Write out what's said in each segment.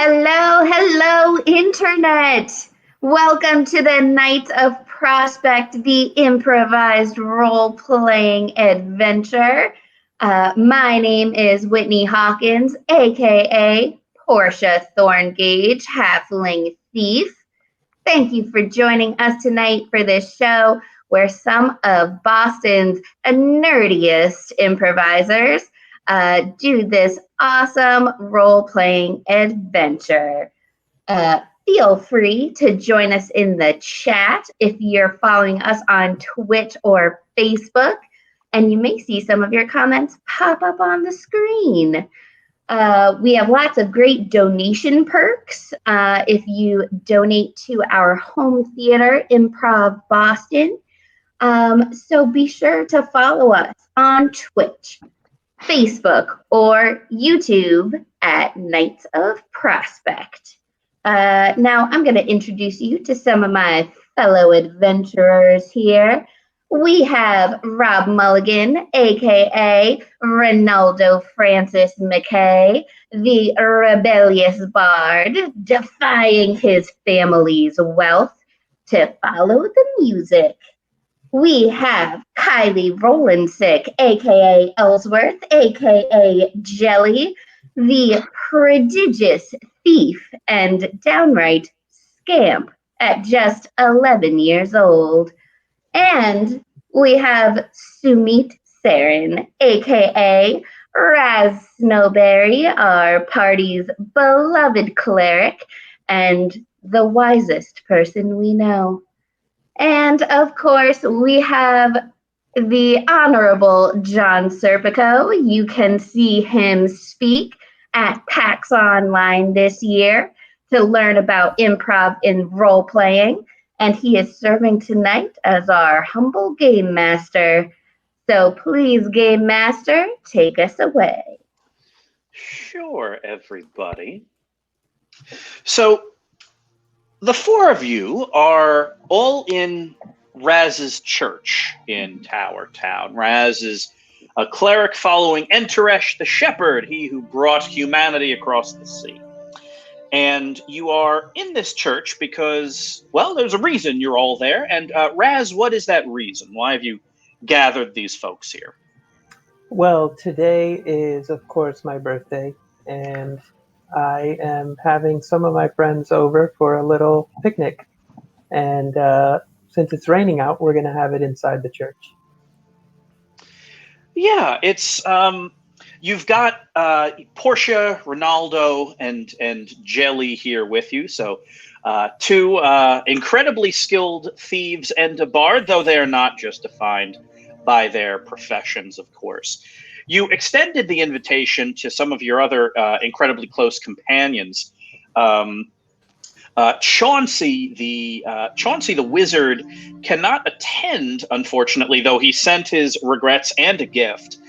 Hello, hello, Internet. Welcome to the Knights of Prospect, the improvised role-playing adventure. My name is Whitney Hawkins, aka Portia Thorngage, Halfling Thief. Thank you for joining us tonight for this show where some of Boston's nerdiest improvisers do this awesome role-playing adventure. Feel free to join us in the chat if you're following us on Twitch or Facebook, and you may see some of your comments pop up on the screen. We have lots of great donation perks if you donate to our home theater, Improv Boston. So be sure to follow us on Twitch, Facebook, or YouTube at Knights of Prospect. Now I'm going to introduce you to some of my fellow adventurers here. We have Rob Mulligan, aka Ronaldo Francis McKay, the rebellious bard, defying his family's wealth to follow the music. We have Kylie Rolandsick, aka Ellsworth, aka Jelly, the prodigious thief and downright scamp at just 11 years old. And we have Sumit Sarin, aka Raz Snowberry, our party's beloved cleric and the wisest person we know. And of course, we have the Honorable John Serpico. You can see him speak at PAX Online this year to learn about improv and role playing. And he is serving tonight as our humble game master. So please, game master, take us away. Sure, everybody. So the four of you are all in Raz's church in Tower Town. Raz is a cleric following Enteresh the Shepherd, he who brought humanity across the sea. And you are in this church because, well, there's a reason you're all there. And Raz, what is that reason? Why have you gathered these folks here? Well, today is, of course, my birthday, and I am having some of my friends over for a little picnic. And since it's raining out, we're going to have it inside the church. Yeah, it's you've got Portia, Ronaldo, and Jelly here with you. So two incredibly skilled thieves and a bard, though they are not just defined by their professions, of course. You extended the invitation to some of your other incredibly close companions. Chauncey the wizard cannot attend, unfortunately, though he sent his regrets and a gift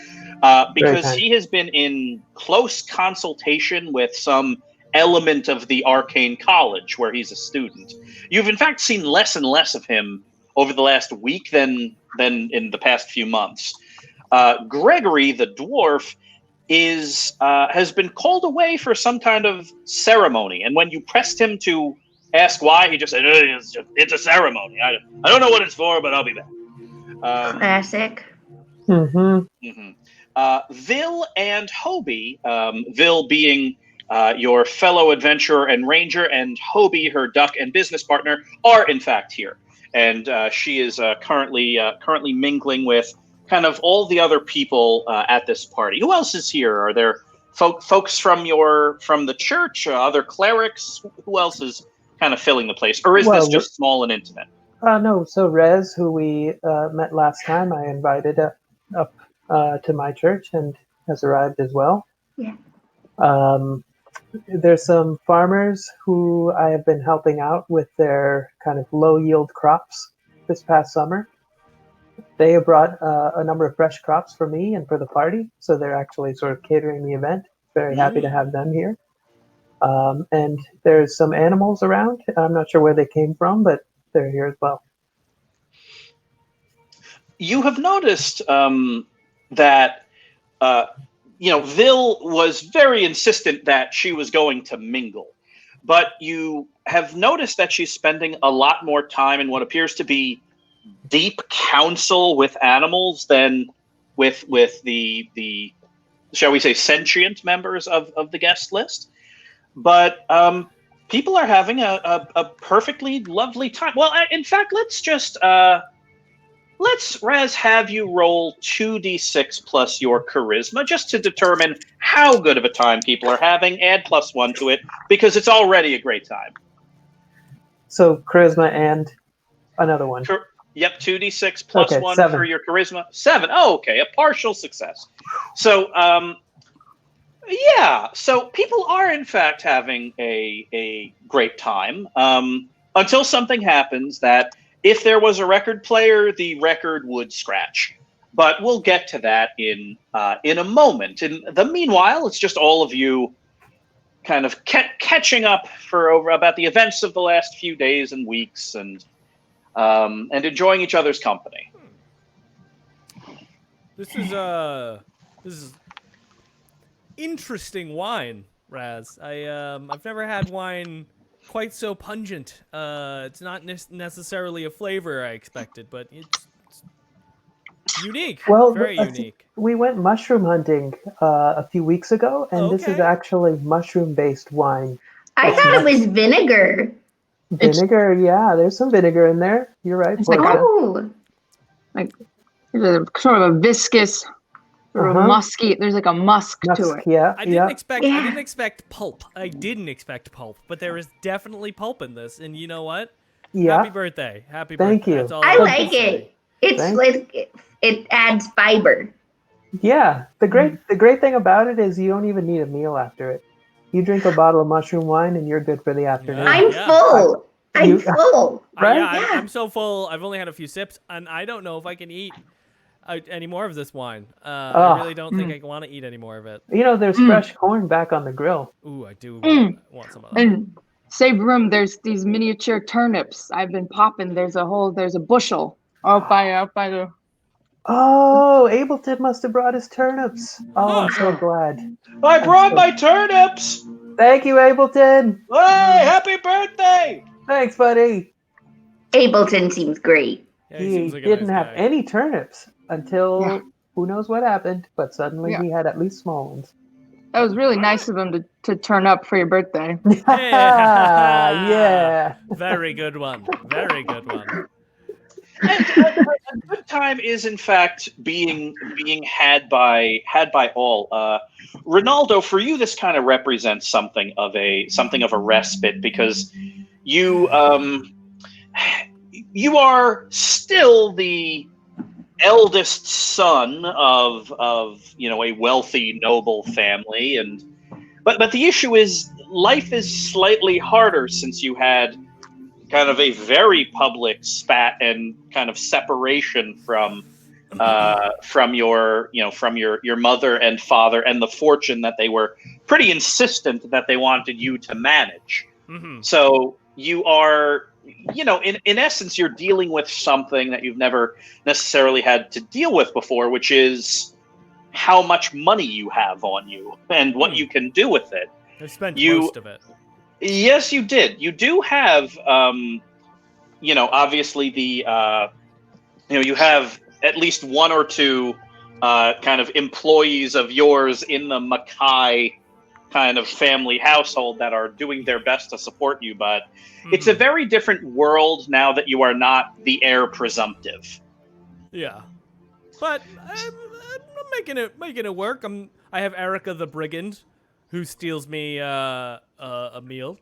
because he has been in close consultation with some element of the arcane college where he's a student. You've in fact seen less and less of him over the last week than in the past few months. Gregory the dwarf has been called away for some kind of ceremony, and when you pressed him to ask why, he just said, it's a ceremony. I don't know what it's for, but I'll be back. Classic. Vil and Hobie, Vil being your fellow adventurer and ranger, and Hobie, her duck and business partner, are in fact here. And she is currently mingling with kind of all the other people at this party. Who else is here? Are there folks from the church, other clerics? Who else is kind of filling the place? Or is this just small and intimate? No, so Rez, who we met last time, I invited up to my church and has arrived as well. Yeah. There's some farmers who I have been helping out with their kind of low-yield crops this past summer. They have brought a number of fresh crops for me and for the party, so they're actually sort of catering the event. Very happy to have them here. And there's some animals around. I'm not sure where they came from, but they're here as well. You have noticed that Vil was very insistent that she was going to mingle. but you have noticed that she's spending a lot more time in what appears to be deep counsel with animals than with the shall we say sentient members of the guest list. But people are having a perfectly lovely time. Well, in fact, let's Raz have you roll 2d6 plus your charisma just to determine how good of a time people are having. Add +1 to it because it's already a great time. So charisma and another one. Yep, 2d6 plus okay, 1 7. for your charisma. 7. Oh, okay, a partial success. So, yeah, so people are in fact having a great time until something happens that, if there was a record player, the record would scratch. But we'll get to that in a moment. In the meanwhile, it's just all of you kind of catching up about the events of the last few days and weeks, and enjoying each other's company. This is interesting wine, Raz. I've never had wine quite so pungent. It's not necessarily a flavor I expected, but it's unique. Well, very unique. We went mushroom hunting a few weeks ago, and this is actually mushroom-based wine. I thought it was vinegar. Vinegar, yeah. There's some vinegar in there. You're right. It's like sort of a viscous, sort of musky. There's like a musk to it. Yeah, I didn't expect pulp. I didn't expect pulp, but there is definitely pulp in this. And you know what? Yeah. Happy birthday! Happy birthday! Thank you. That's all I have like to say. it. It's like it adds fiber. Yeah. The great thing about it is you don't even need a meal after it. You drink a bottle of mushroom wine and you're good for the afternoon. I'm full. I'm full. Right? I'm so full. I've only had a few sips, and I don't know if I can eat any more of this wine. I really don't think I want to eat any more of it. You know, there's fresh corn back on the grill. Ooh, I do want some of that. And save room. There's these miniature turnips. I've been popping. There's a bushel out by the. Oh, Abelton must have brought his turnips. Oh, I'm so glad. I brought my turnips. Thank you, Abelton. Hey, happy birthday! Thanks, buddy. Abelton seems great. Yeah, He seems like a didn't nice have guy. any turnips until who knows what happened, but suddenly he had at least small ones. That was really nice of him to turn up for your birthday. Yeah. Very good one. Very good one. And a good time is, in fact, being had by all. Ronaldo, for you, this kind of represents something of a respite, because you are still the eldest son of a wealthy, noble family, but the issue is life is slightly harder since you had kind of a very public spat and kind of separation from your mother and father, and the fortune that they were pretty insistent that they wanted you to manage. Mm-hmm. So you are, in essence, you're dealing with something that you've never necessarily had to deal with before, which is how much money you have on you and what you can do with it. I spent most of it. Yes, you did. You do have, obviously you have at least one or two kind of employees of yours in the Mackay kind of family household that are doing their best to support you, but it's a very different world now that you are not the heir presumptive. Yeah, but I'm making it work. I have Erica the Brigand, who steals me a meal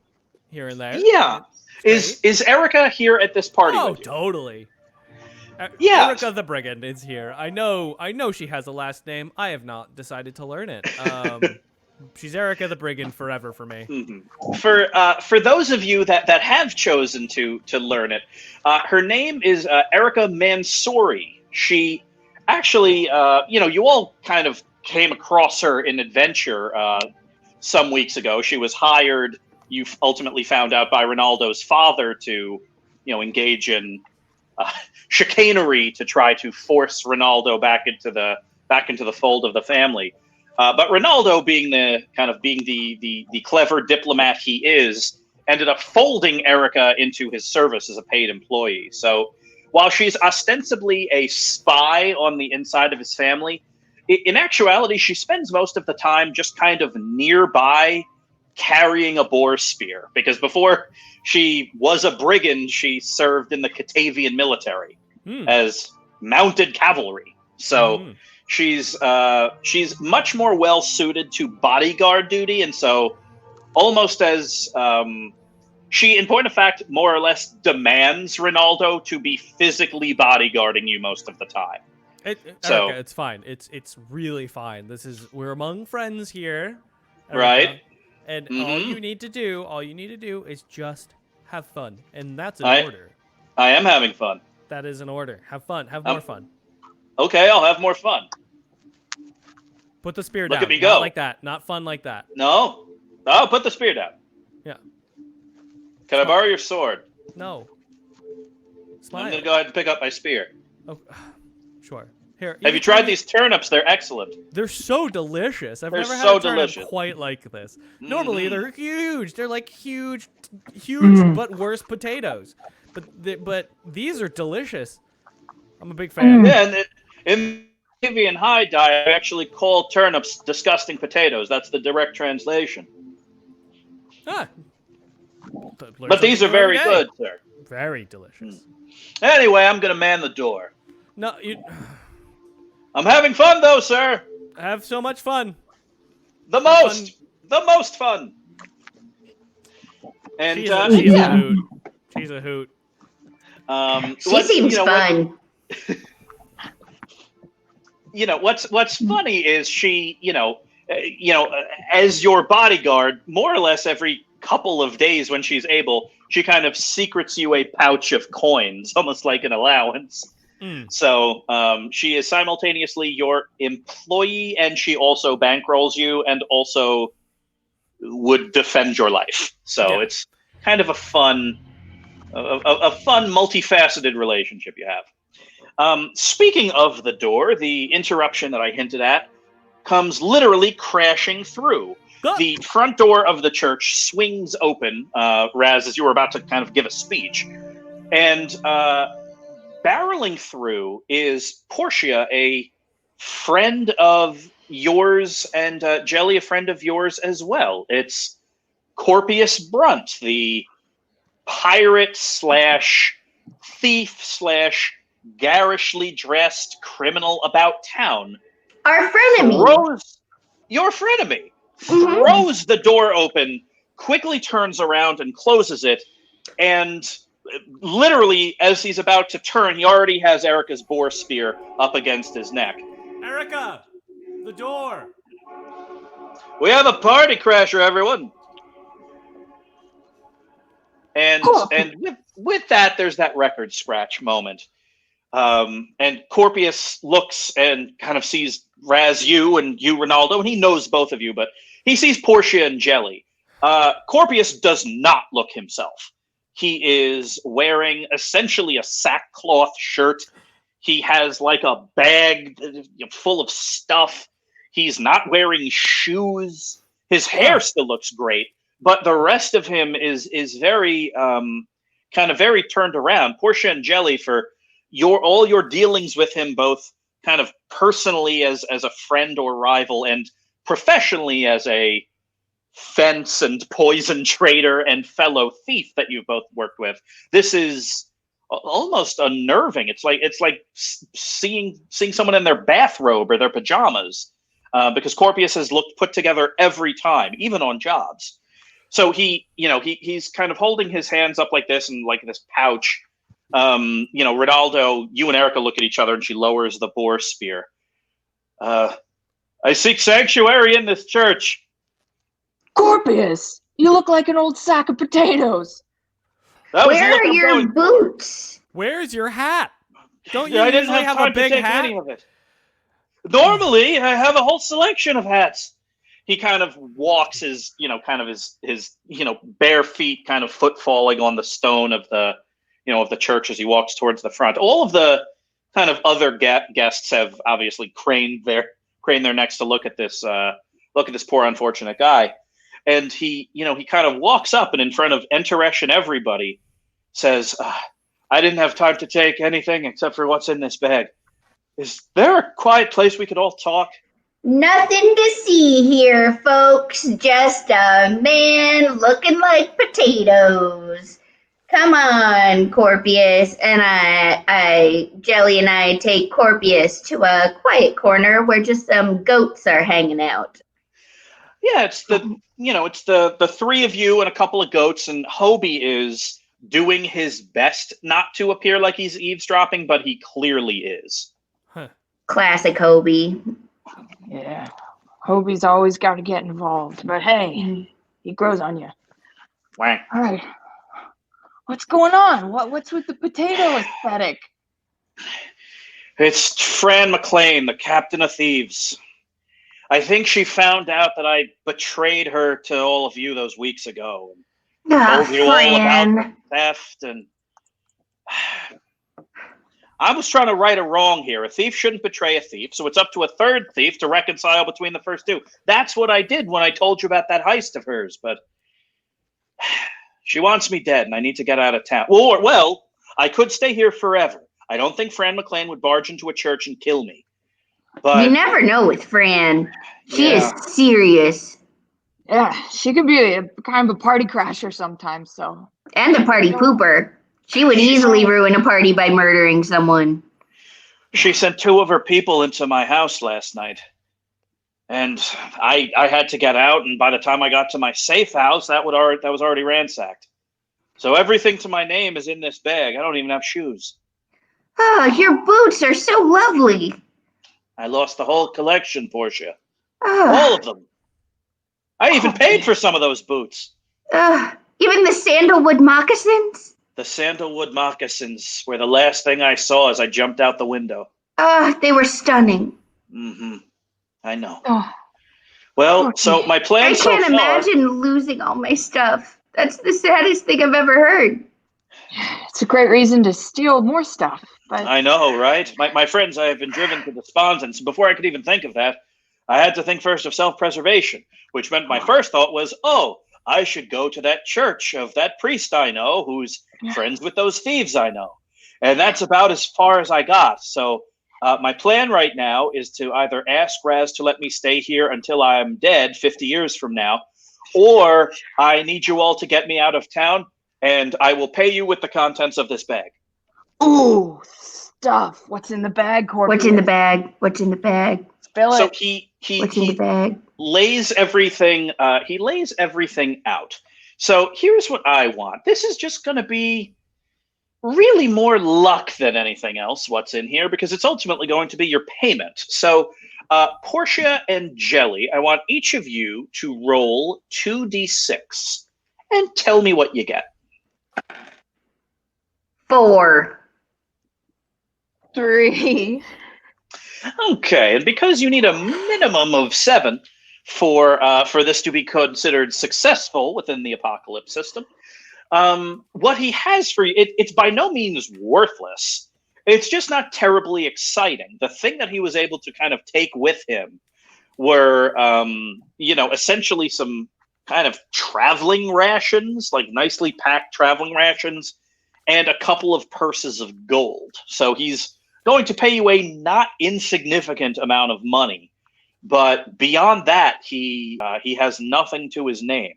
here and there. Yeah, is Erica here at this party? Oh, with you? totally. Yeah, Erica the Brigand is here. I know she has a last name. I have not decided to learn it. She's Erica the Brigand forever for me. Mm-hmm. For those of you that have chosen to learn it, her name is Erica Mansouri. She actually, you all kind of came across her in adventure some weeks ago. She was hired, you ultimately found out, by Ronaldo's father to, engage in chicanery to try to force Ronaldo back into the fold of the family. But Ronaldo, being the clever diplomat he is, ended up folding Erica into his service as a paid employee. So while she's ostensibly a spy on the inside of his family, in actuality, she spends most of the time just kind of nearby carrying a boar spear, because before she was a brigand, she served in the Catavian military as mounted cavalry. So she's much more well suited to bodyguard duty, and so almost as she, in point of fact, more or less demands Ronaldo to be physically bodyguarding you most of the time. Erica, it's fine. It's really fine. We're among friends here, Erica, right? And all you need to do is just have fun, and that's an order. I am having fun. That is an order. Have fun. Have more fun. Okay, I'll have more fun. Put the spear down. Look at me Not go. like that. Not fun like that. No. Oh, put the spear down. Yeah. Can I borrow your sword? No. Smile. I'm going to go ahead and pick up my spear. Oh, sure. Here. Have you tried these turnips? They're excellent. They're so delicious. I've never had a turnip quite like this. Normally, they're huge. They're like huge, but worse potatoes. But these are delicious. I'm a big fan. Yeah, and in Catavian High diet, I actually call turnips disgusting potatoes. That's the direct translation. Ah. But these are very good, sir. Very delicious. Anyway, I'm going to man the door. No, you... I'm having fun, though, sir. Have so much fun. The most fun. And she's a hoot. She's a hoot. She seems fun. What's funny is she, as your bodyguard, more or less every couple of days when she's able, she kind of secrets you a pouch of coins, almost like an allowance. So she is simultaneously your employee, and she also bankrolls you and also would defend your life. So it's kind of a fun, multifaceted relationship you have. Speaking of the door, the interruption that I hinted at comes literally crashing through. The front door of the church swings open, Raz, as you were about to kind of give a speech. And barreling through is Portia, a friend of yours, and Jelly, a friend of yours as well. It's Corpius Brunt, the pirate slash thief slash garishly dressed criminal about town. Our frenemy. Your frenemy. Throws the door open, quickly turns around and closes it, and literally, as he's about to turn, he already has Erica's boar spear up against his neck. Erica, the door. We have a party crasher, everyone. And with that, there's that record scratch moment. And Corpius looks and kind of sees Raz, you, and you, Ronaldo, and he knows both of you, but he sees Portia and Jelly. Corpius does not look himself. He is wearing essentially a sackcloth shirt. He has like a bag full of stuff. He's not wearing shoes. His hair still looks great, but the rest of him is very kind of very turned around. Portia and Jelly, for all your dealings with him, both kind of personally as a friend or rival, and professionally as a fence and poison trader and fellow thief that you've both worked with. This is almost unnerving. It's like seeing someone in their bathrobe or their pajamas, because Corpius has looked put together every time, even on jobs. So he's kind of holding his hands up like this and like this pouch. Ronaldo, you and Erica look at each other, and she lowers the boar spear. I seek sanctuary in this church. Corpius, you look like an old sack of potatoes. Where are your boots? Where's your hat? Don't you usually have a big hat? Any of it. Normally, I have a whole selection of hats. He kind of walks his bare feet, kind of foot falling on the stone of the church as he walks towards the front. All of the kind of other guests have obviously craned their necks to look at this poor unfortunate guy. and he kind of walks up and in front of Enteresh and everybody says, I didn't have time to take anything except for what's in this bag. Is there a quiet place we could all talk? Nothing to see here, folks. Just a man looking like potatoes. Come on, Corpius. And Jelly and I take Corpius to a quiet corner where just some goats are hanging out. Yeah, it's the three of you and a couple of goats, and Hobie is doing his best not to appear like he's eavesdropping, but he clearly is. Huh. Classic Hobie. Yeah. Hobie's always got to get involved, but hey, he grows on you. Wang. All right. What's going on? What's with the potato aesthetic? It's Fran McLean, the captain of thieves. I think she found out that I betrayed her to all of you those weeks ago. Told you all about the theft, and I was trying to right a wrong here. A thief shouldn't betray a thief, so it's up to a third thief to reconcile between the first two. That's what I did when I told you about that heist of hers, but she wants me dead, and I need to get out of town. Well, I could stay here forever. I don't think Fran McLean would barge into a church and kill me. But you never know with Fran. She is serious. Yeah, she could be a kind of a party crasher sometimes, so. And a party pooper. She would easily ruin a party by murdering someone. She sent 2 of her people into my house last night. And I had to get out, and by the time I got to my safe house, that was already ransacked. So everything to my name is in this bag. I don't even have shoes. Oh, your boots are so lovely. I lost the whole collection, Portia. Oh. All of them. I even paid for some of those boots. Even the sandalwood moccasins? The sandalwood moccasins were the last thing I saw as I jumped out the window. They were stunning. Mm-hmm. I know. Well, so my plan so far... I can't imagine losing all my stuff. That's the saddest thing I've ever heard. It's a great reason to steal more stuff. But I know, right? My friends, I have been driven to despondence. Before I could even think of that, I had to think first of self-preservation, which meant my first thought was, I should go to that church of that priest I know who's friends with those thieves I know. And that's about as far as I got. So my plan right now is to either ask Raz to let me stay here until I'm dead 50 years from now, or I need you all to get me out of town, and I will pay you with the contents of this bag. Ooh, stuff. What's in the bag, Corby? What's in the bag? What's in the bag? Spill it. So he lays everything. He lays everything out. So here's what I want. This is just going to be really more luck than anything else. What's in here, because it's ultimately going to be your payment. So Portia and Jelly, I want each of you to roll 2d6 and tell me what you get. 4. 3. Okay, and because you need a minimum of 7 for this to be considered successful within the apocalypse system, what he has for you, it's by no means worthless. It's just not terribly exciting. The thing that he was able to kind of take with him were, essentially some kind of traveling rations, like nicely packed traveling rations, and a couple of purses of gold. So he's going to pay you a not insignificant amount of money, but beyond that, he has nothing to his name.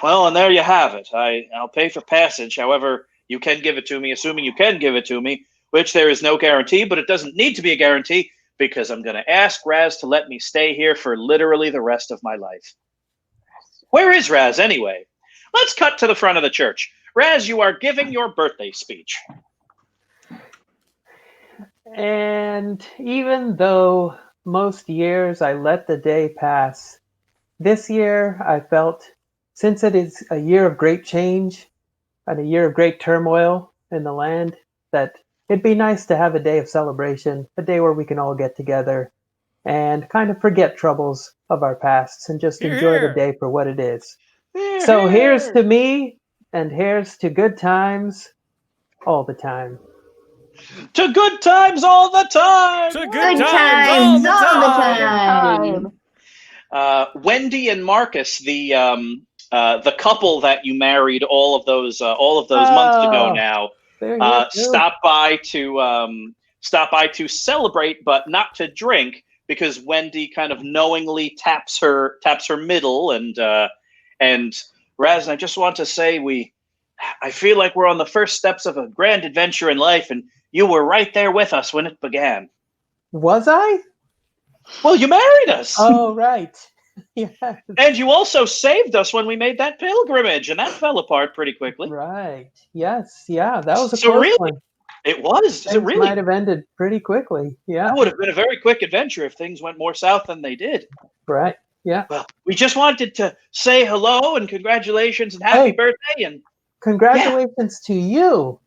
Well, and there you have it. I'll pay for passage. However, you can give it to me, assuming you can give it to me, which there is no guarantee, but it doesn't need to be a guarantee because I'm going to ask Raz to let me stay here for literally the rest of my life. Where is Raz anyway? Let's cut to the front of the church. Raz, you are giving your birthday speech. And even though most years I let the day pass, this year I felt, since it is a year of great change and a year of great turmoil in the land, that it'd be nice to have a day of celebration, a day where we can all get together and kind of forget troubles of our pasts and just enjoy the day for what it is. So here's to me, and here's to good times all the time. To good times all the time! To good times all the time! Wendy and Marcus, the couple that you married all of those months ago now, stop by to celebrate, but not to drink, because Wendy kind of knowingly taps her middle, and Raz, I just want to say I feel like we're on the first steps of a grand adventure in life, and you were right there with us when it began. Was I? Well, you married us. Oh, right. Yeah. And you also saved us when we made that pilgrimage, and that fell apart pretty quickly. Right. Yes. Yeah. That was a close one. It was. Things might have ended pretty quickly. Yeah. That would have been a very quick adventure if things went more south than they did. Right. Yeah. Well, we just wanted to say hello and congratulations and happy birthday. And congratulations to you.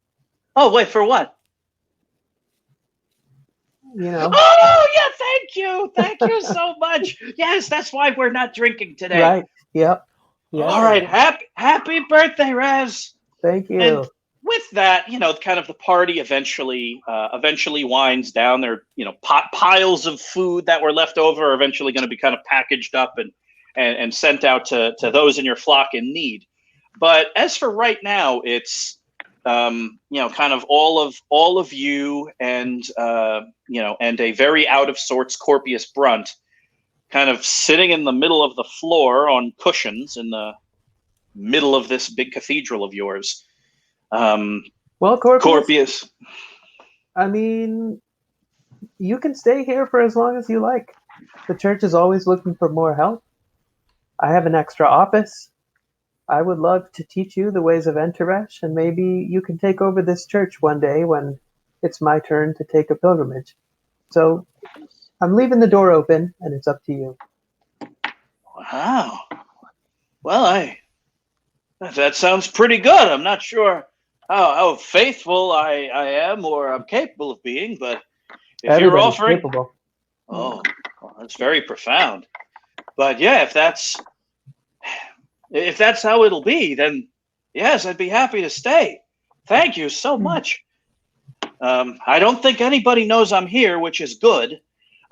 Oh, wait, for what? You know. Oh, yeah, thank you. Thank you so much. Yes, that's why we're not drinking today. Right. Yep. Yep. All right. Happy birthday, Raz. Thank you. And with that, kind of the party eventually winds down. There, piles of food that were left over are eventually going to be kind of packaged up and sent out to those in your flock in need. But as for right now, it's kind of all of you and and a very out of sorts Corpius Brunt kind of sitting in the middle of the floor on cushions in the middle of this big cathedral of yours. Well, Corpius, I mean, you can stay here for as long as you like. The church is always looking for more help. I have an extra office. I would love to teach you the ways of Enteresh, and maybe you can take over this church one day when it's my turn to take a pilgrimage. So I'm leaving the door open, and it's up to you. Wow. Well, that sounds pretty good. I'm not sure how faithful I am or I'm capable of being, but if Everybody's you're offering... capable. Oh, well, that's very profound. But yeah, if that's how it'll be, then yes, I'd be happy to stay. Thank you so much. I don't think anybody knows I'm here, which is good,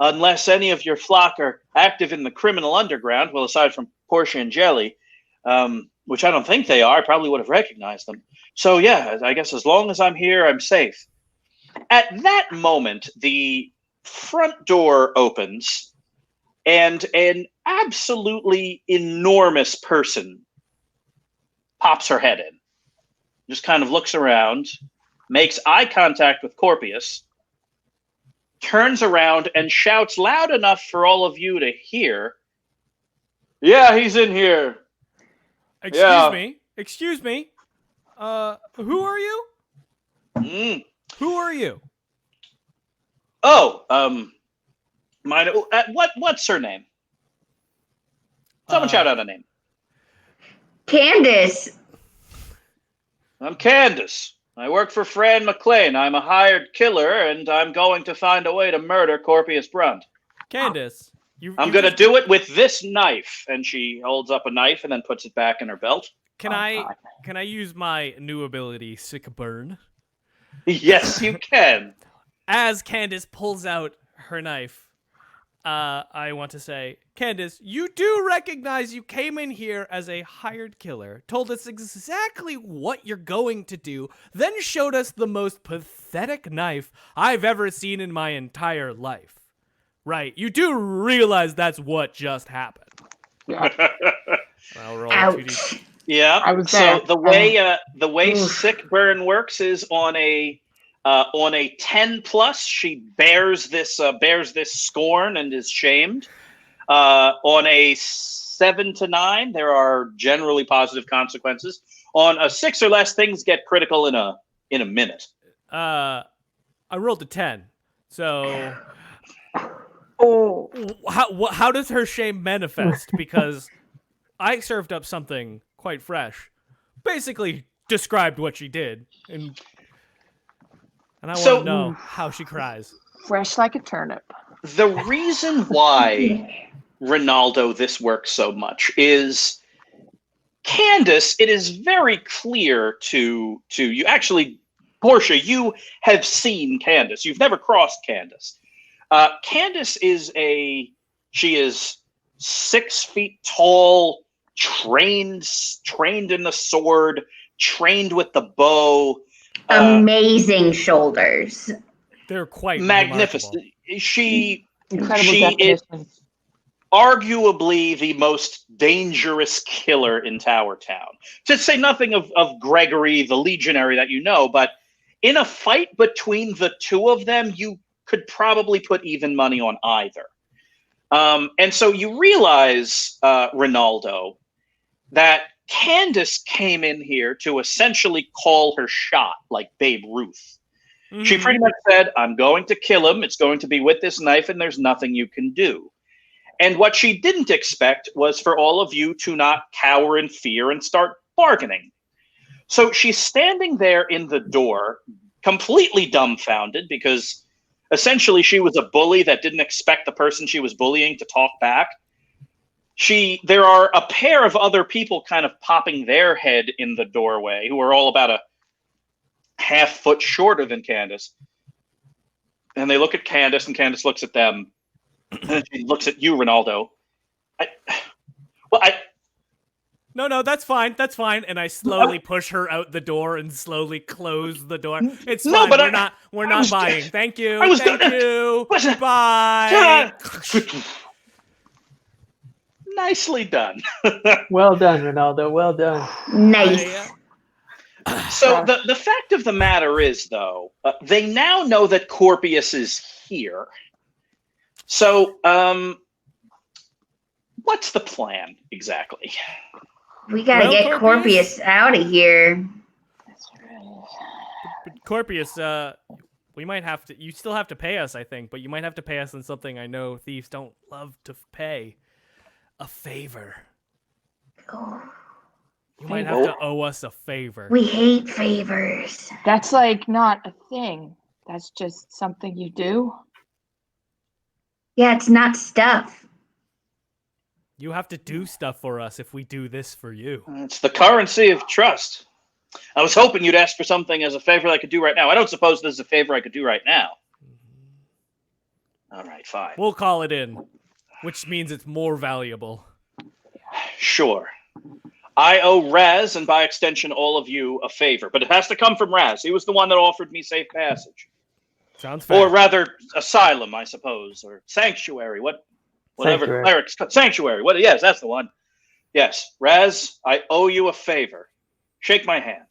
unless any of your flock are active in the criminal underground. Well, aside from Portia and Jelly, which I don't think they are. I probably would have recognized them. So yeah, I guess as long as I'm here, I'm safe. At that moment, the front door opens, and an absolutely enormous person pops her head in, just kind of looks around, makes eye contact with Corpius, turns around and shouts loud enough for all of you to hear, "Yeah, he's in here." Excuse me. Who are you? Who are you? Oh, what's her name? Someone shout out a name. Candace. I'm Candace. I work for Fran McLean. I'm a hired killer, and I'm going to find a way to murder Corpius Brunt. Candace, I'm going to do it with this knife. And she holds up a knife and then puts it back in her belt. Can I use my new ability, Sick Burn? Yes, you can. As Candace pulls out her knife, I want to say, Candace, you do recognize you came in here as a hired killer, told us exactly what you're going to do, then showed us the most pathetic knife I've ever seen in my entire life. Right, you do realize that's what just happened. Yeah. I'll roll Ouch. Yeah. I was there. So the way Sick Burn works is on a 10+, she bears this scorn and is shamed. On a 7 to 9, there are generally positive consequences. On a 6 or less, things get critical in a minute. I rolled a 10, so. Oh. How does her shame manifest? Because I served up something quite fresh, basically described what she did, and I want to know how she cries. Fresh like a turnip. The reason why, Ronaldo, this works so much is Candace. It is very clear to you. Actually, Portia, you have seen Candace. You've never crossed Candace. Candace is 6 feet tall, trained in the sword, trained with the bow. Amazing shoulders. They're quite magnificent. remarkable. She Incredible is arguably the most dangerous killer in Tower Town. To say nothing of Gregory, the legionary that you know, but in a fight between the two of them, you could probably put even money on either. And so you realize, Ronaldo, that Candace came in here to essentially call her shot like Babe Ruth. Mm-hmm. She pretty much said, I'm going to kill him. It's going to be with this knife, and there's nothing you can do. And what she didn't expect was for all of you to not cower in fear and start bargaining. So she's standing there in the door, completely dumbfounded, because essentially she was a bully that didn't expect the person she was bullying to talk back. There are a pair of other people kind of popping their head in the doorway who are all about a half foot shorter than Candace. And they look at Candace, and Candace looks at them. And she looks at you, Ronaldo. No, that's fine. That's fine. And I slowly push her out the door and slowly close the door. It's fine. No, but we're not buying. Thank you. Thank you. Bye. Nicely done. Well done, Ronaldo. Well done. Nice. So the fact of the matter is, though, they now know that Corpius is here. So, what's the plan exactly? We gotta get Corpius out of here. That's right. But Corpius, we might have to. You still have to pay us, I think, but you might have to pay us in something I know thieves don't love to pay. A favor. Oh. You might have to owe us a favor. We hate favors. That's like not a thing. That's just something you do. Yeah, it's not stuff. You have to do stuff for us if we do this for you. It's the currency of trust. I was hoping you'd ask for something as a favor I could do right now. I don't suppose this is a favor I could do right now. All right, fine. We'll call it in, which means it's more valuable. Sure. I owe Raz, and by extension all of you, a favor. But it has to come from Raz. He was the one that offered me safe passage. Sounds fair. Or rather, asylum, I suppose, or sanctuary. Whatever clerics. Sanctuary. Yes, that's the one. Yes, Raz, I owe you a favor. Shake my hand.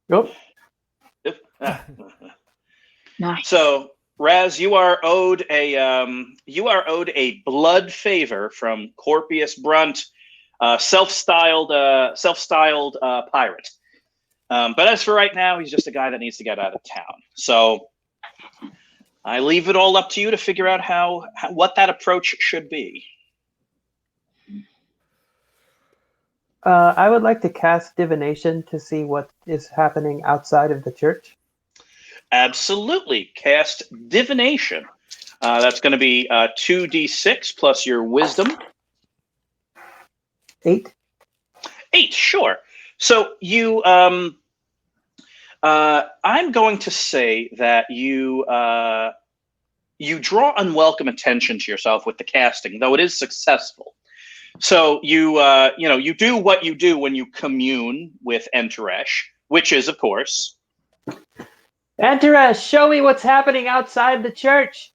Nope. Nice. So, Raz, you are owed a blood favor from Corpius Brunt, self-styled pirate. But as for right now, he's just a guy that needs to get out of town. So I leave it all up to you to figure out what that approach should be. I would like to cast divination to see what is happening outside of the church. Absolutely. Cast divination. That's going to be 2d6 plus your wisdom. 8. 8, sure. So you, I'm going to say that you draw unwelcome attention to yourself with the casting, though it is successful. So you do what you do when you commune with Enteresh, which is, of course, Enteresh, show me what's happening outside the church.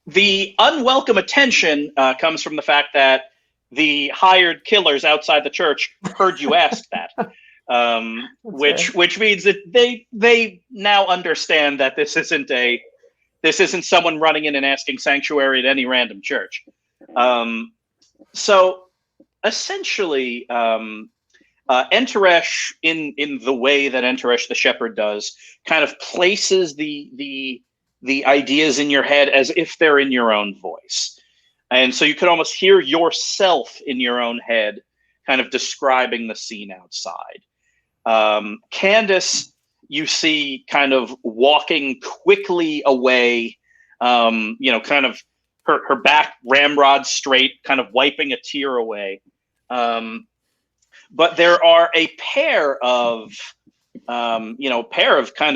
The unwelcome attention comes from the fact that the hired killers outside the church heard you ask that, which means that they now understand that this isn't someone running in and asking sanctuary at any random church. So essentially, Enteresh, in the way that Enteresh the shepherd does, kind of places the ideas in your head as if they're in your own voice. And so you could almost hear yourself in your own head kind of describing the scene outside. Candace, you see kind of walking quickly away, kind of her back ramrod straight, kind of wiping a tear away. But there are a pair of kind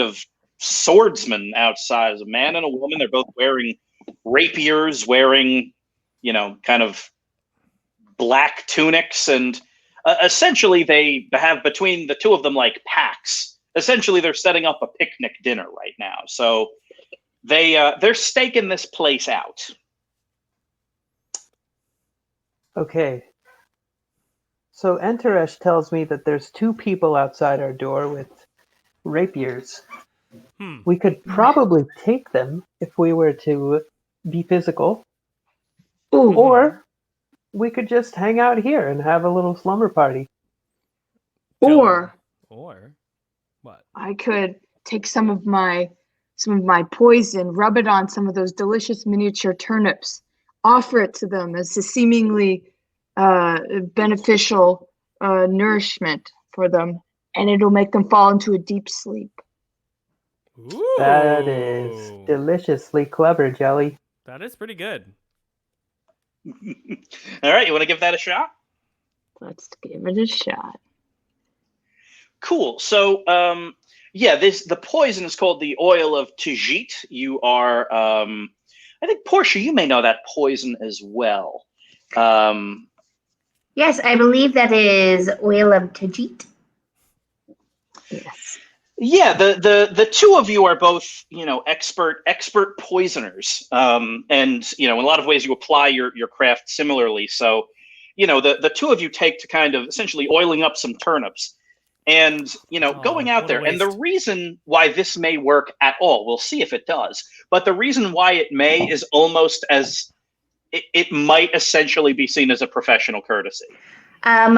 of swordsmen outside, a man and a woman. They're both wearing rapiers, wearing, kind of black tunics, and essentially they have between the two of them like packs. Essentially, they're setting up a picnic dinner right now. So they're staking this place out. Okay. So Enteresh tells me that there's 2 people outside our door with rapiers. We could probably take them if we were to be physical. Ooh. Or we could just hang out here and have a little slumber party. Or what? I could take some of my poison, rub it on some of those delicious miniature turnips, offer it to them as a seemingly beneficial nourishment for them, and it'll make them fall into a deep sleep. Ooh. That is deliciously clever, Jelly. That is pretty good. All right, you want to give that a shot? Let's give it a shot. Cool. So, the poison is called the oil of Tajit. You are, I think, Portia, you may know that poison as well. Yes, I believe that is oil of Tajit. Yes. Yeah, the two of you are both, expert poisoners. And, in a lot of ways you apply your craft similarly. So, the two of you take to kind of essentially oiling up some turnips and, going out there. And the reason why this may work at all, we'll see if it does, but the reason why it may is almost as it might essentially be seen as a professional courtesy. I'm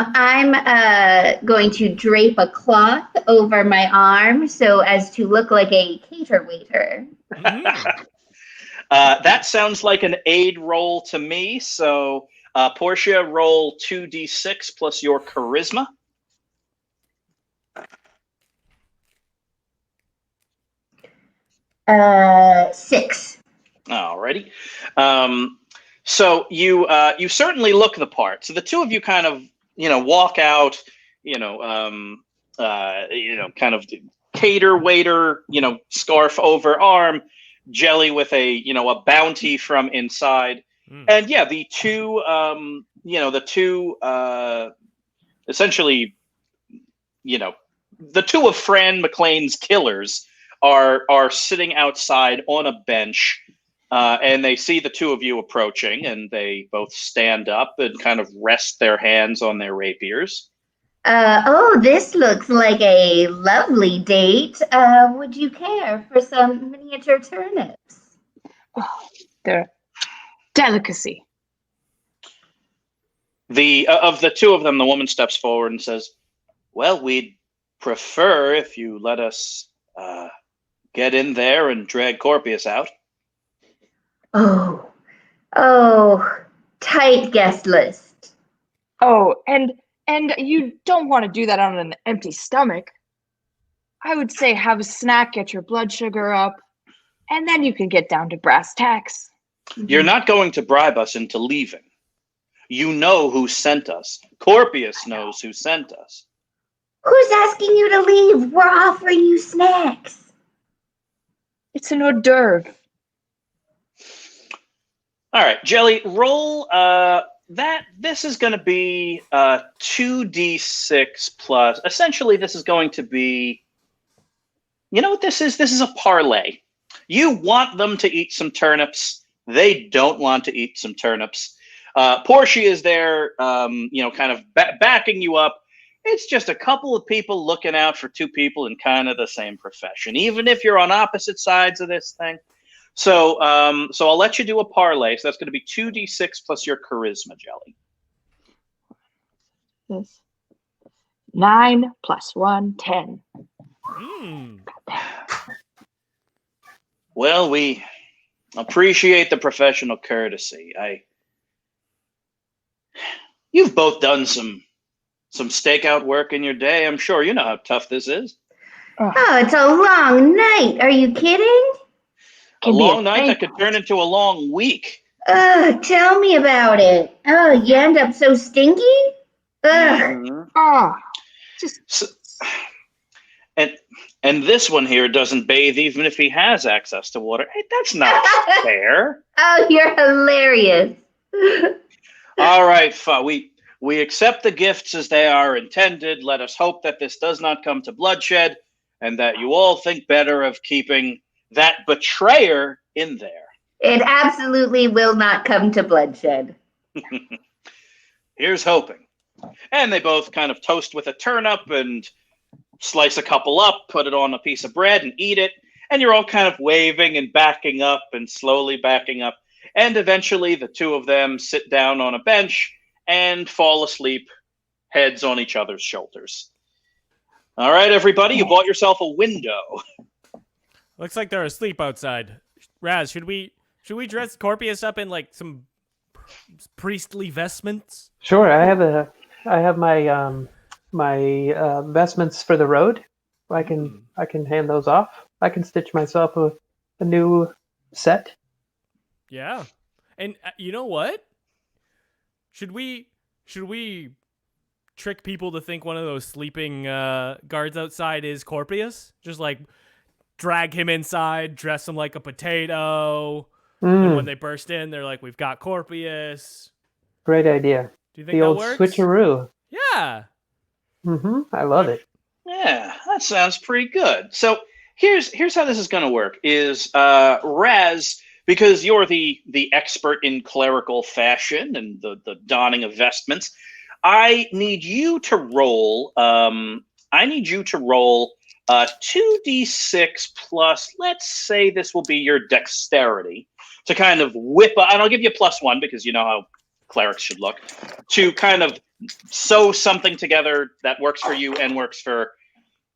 going to drape a cloth over my arm so as to look like a cater waiter. That sounds like an aid roll to me. So, Portia, roll 2d6 plus your charisma. 6. Alrighty. So you certainly look the part. So the two of you kind of walk out, kind of cater waiter, scarf over arm, Jelly with a bounty from inside, and the two essentially the two of Fran McLean's killers are sitting outside on a bench. And they see the two of you approaching, and they both stand up and kind of rest their hands on their rapiers. This looks like a lovely date. Would you care for some miniature turnips? Oh, they're delicacy. Of the two of them, the woman steps forward and says, "Well, we'd prefer if you let us get in there and drag Corpius out." Oh, tight guest list. Oh, and you don't want to do that on an empty stomach. I would say have a snack, get your blood sugar up, and then you can get down to brass tacks. You're not going to bribe us into leaving. You know who sent us. Corpius knows who sent us. Who's asking you to leave? We're offering you snacks. It's an hors d'oeuvre. All right, Jelly, roll this is going to be 2d6 plus. Essentially, this is going to be, you know what this is? This is a parlay. You want them to eat some turnips. They don't want to eat some turnips. Portia is there, kind of backing you up. It's just a couple of people looking out for two people in kind of the same profession, even if you're on opposite sides of this thing. So I'll let you do a parlay. So that's going to be 2d6 plus your charisma, Jelly. Yes. 9 plus 1, 10. Well, we appreciate the professional courtesy. You've both done some stakeout work in your day. I'm sure you know how tough this is. Oh, it's a long night. Are you kidding? A long night that could turn into a long week. Tell me about it. Oh, you end up so stinky? Ugh. Mm-hmm. And this one here doesn't bathe even if he has access to water. Hey, that's not fair. Oh, you're hilarious. All right, we accept the gifts as they are intended. Let us hope that this does not come to bloodshed, and that you all think better of keeping that betrayer in there. It absolutely will not come to bloodshed. Here's hoping. And they both kind of toast with a turnip and slice a couple up, put it on a piece of bread and eat it. And you're all kind of waving and backing up and slowly backing up. And eventually the two of them sit down on a bench and fall asleep, heads on each other's shoulders. All right, everybody, you bought yourself a window. Looks like they're asleep outside. Raz, should we dress Corpius up in like some priestly vestments? Sure, I have my my vestments for the road. I can hand those off. I can stitch myself a new set. Yeah, and you know what? Should we trick people to think one of those sleeping guards outside is Corpius? Just like drag him inside, dress him like a potato, and when they burst in, they're like, "We've got Corpius." Great idea. Do you think the that old works? switcheroo? Yeah. I love it. Yeah, that sounds pretty good. So here's how this is going to work: is Raz, because you're the expert in clerical fashion and the donning of vestments, I need you to roll. I need you to roll 2d6 plus. Let's say this will be your dexterity to kind of whip up, and I'll give you a +1 because you know how clerics should look, to kind of sew something together that works for you and works for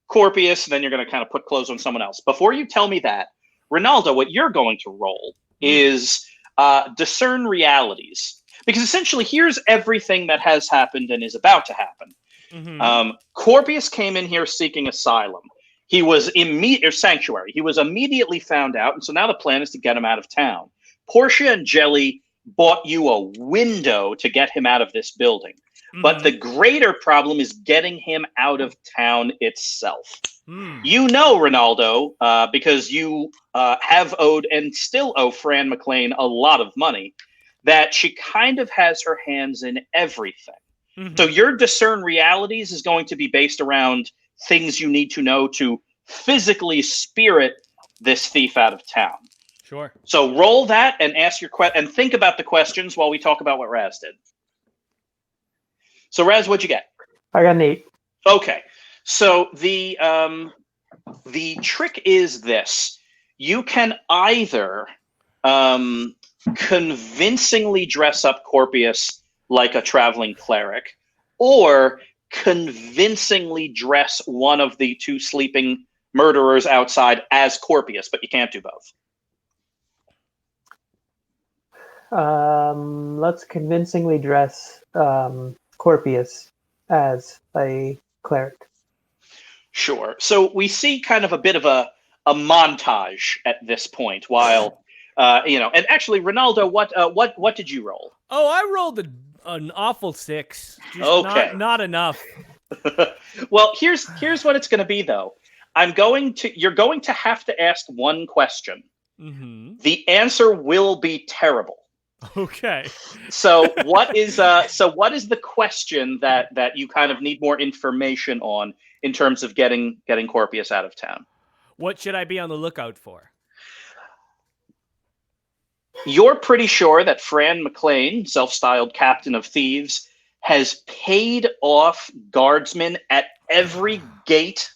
Corpius, and then you're going to kind of put clothes on someone else. Before you tell me that, Ronaldo, what you're going to roll is discern realities. Because essentially, here's everything that has happened and is about to happen. Mm-hmm. Corpius came in here seeking asylum. He was sanctuary. He was immediately found out, and so now the plan is to get him out of town. Portia and Jelly bought you a window to get him out of this building. Mm-hmm. But the greater problem is getting him out of town itself. You know, Ronaldo, because you have owed and still owe Fran McLean a lot of money, that she kind of has her hands in everything. Mm-hmm. So your discern realities is going to be based around things you need to know to physically spirit this thief out of town. Sure. So roll that and ask your and think about the questions while we talk about what Raz did. So Raz, what'd you get? I got an 8. Okay. So the trick is this: you can either convincingly dress up Corpius like a traveling cleric, or convincingly dress one of the two sleeping murderers outside as Corpius, but you can't do both. Let's convincingly dress Corpius as a cleric. Sure. So we see kind of a bit of a montage at this point while, and actually, Ronaldo, what did you roll? Oh, I rolled an awful 6. Just okay. Not enough. Well, here's what it's going to be, though. You're going to have to ask one question. Mm-hmm. The answer will be terrible. Okay. So what is the question that you kind of need more information on in terms of getting Corpius out of town? What should I be on the lookout for? You're pretty sure that Fran McLean, self-styled captain of thieves, has paid off guardsmen at every gate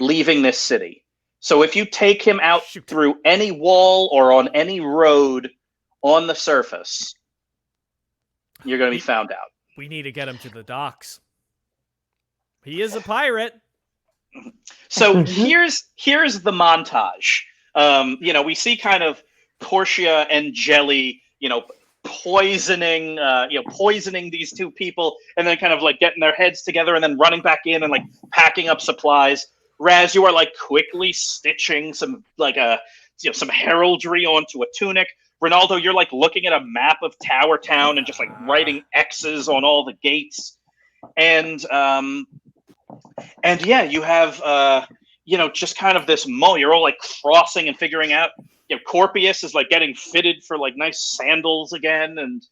leaving this city. So if you take him out through any wall or on any road on the surface, you're going to be found out. We need to get him to the docks. He is a pirate. So here's the montage. We see kind of Portia and Jelly, poisoning these two people, and then kind of like getting their heads together and then running back in and like packing up supplies. Raz, you are like quickly stitching some some heraldry onto a tunic. Ronaldo, you're like looking at a map of Tower Town and just like writing X's on all the gates. And yeah, you have just kind of this moment. You're all like crossing and figuring out. Corpius is like getting fitted for like nice sandals again, and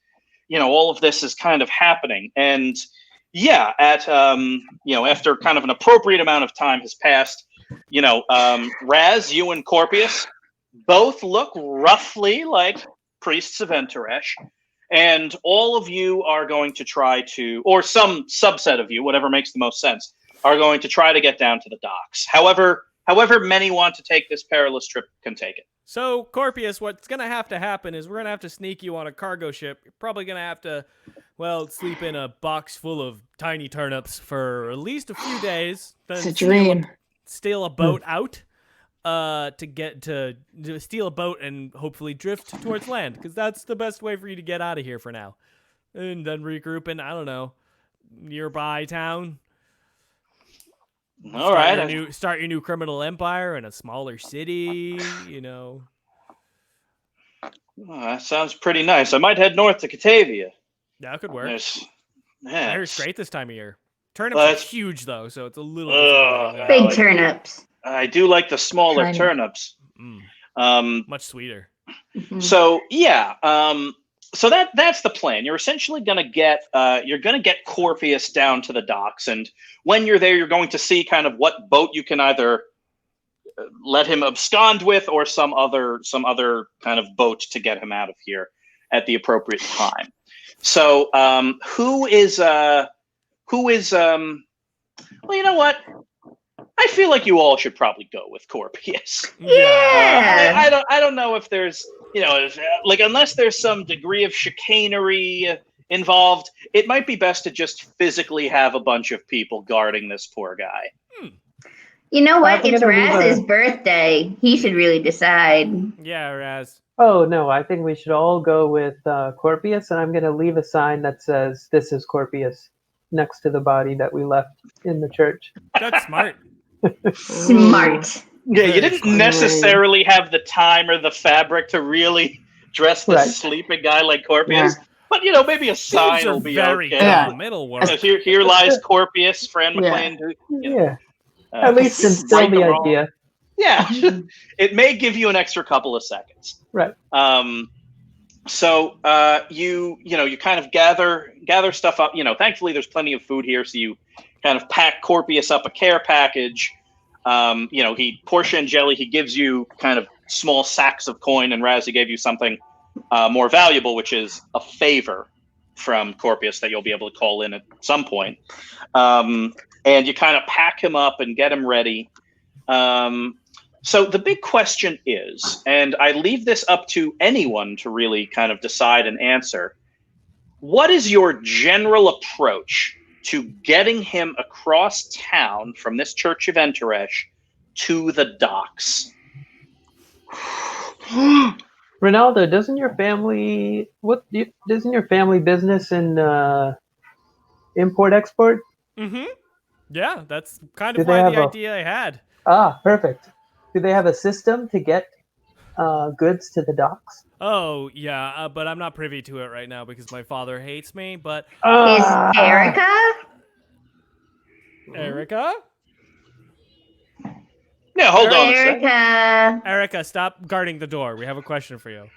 all of this is kind of happening. And after kind of an appropriate amount of time has passed, Raz, you and Corpius both look roughly like priests of Enteresh, and all of you are going to try to, or some subset of you, whatever makes the most sense, are going to try to get down to the docks. However many want to take this perilous trip can take it. So, Corpius, what's going to happen is we're going to have to sneak you on a cargo ship. You're probably going to have to, sleep in a box full of tiny turnips for at least a few days. Then it's a dream. Steal a boat out to steal a boat and hopefully drift towards land, because that's the best way for you to get out of here for now. And then regroup in, I don't know, nearby town. All right. Start your new criminal empire in a smaller city, That sounds pretty nice. I might head north to Catavia. That could work. Yeah, it's great this time of year. Turnips are huge, though, so it's a little big turnips. I do like the smaller turnips. Much sweeter. Mm-hmm. So so that's the plan. You're essentially going to get Corpius down to the docks, and when you're there, you're going to see kind of what boat you can either let him abscond with, or some other kind of boat to get him out of here at the appropriate time. So who is well, you know what? I feel like you all should probably go with Corpius. Yeah. I don't know if there's unless there's some degree of chicanery involved, it might be best to just physically have a bunch of people guarding this poor guy. You know what? It's Raz's birthday. He should really decide. Yeah, Raz. Oh, no, I think we should all go with Corpius, and I'm going to leave a sign that says, "This is Corpius," next to the body that we left in the church. That's smart. Smart. Yeah, you didn't necessarily have the time or the fabric to really dress the sleeping guy like Corpius. Yeah. But, maybe a sign will be very okay. Yeah. Middle work. Here lies Corpius, Fran McLean. At least instill the idea. Yeah. It may give you an extra couple of seconds. Right. So you kind of gather stuff up. Thankfully there's plenty of food here, so you kind of pack Corpius up a care package. Portia and Jelly, he gives you kind of small sacks of coin, and Razzie gave you something more valuable, which is a favor from Corpius that you'll be able to call in at some point. And you kind of pack him up and get him ready. So the big question is, and I leave this up to anyone to really kind of decide and answer, what is your general approach to getting him across town from this Church of Enteresh to the docks? Ronaldo, doesn't your family business in import-export? Mm-hmm. Yeah, that's kind of the idea I had. Ah, perfect. Do they have a system to get goods to the docks? Oh, yeah, but I'm not privy to it right now because my father hates me, but... Is Erica? Erica? Yeah, hold on Erica. a second. Erica, stop guarding the door. We have a question for you.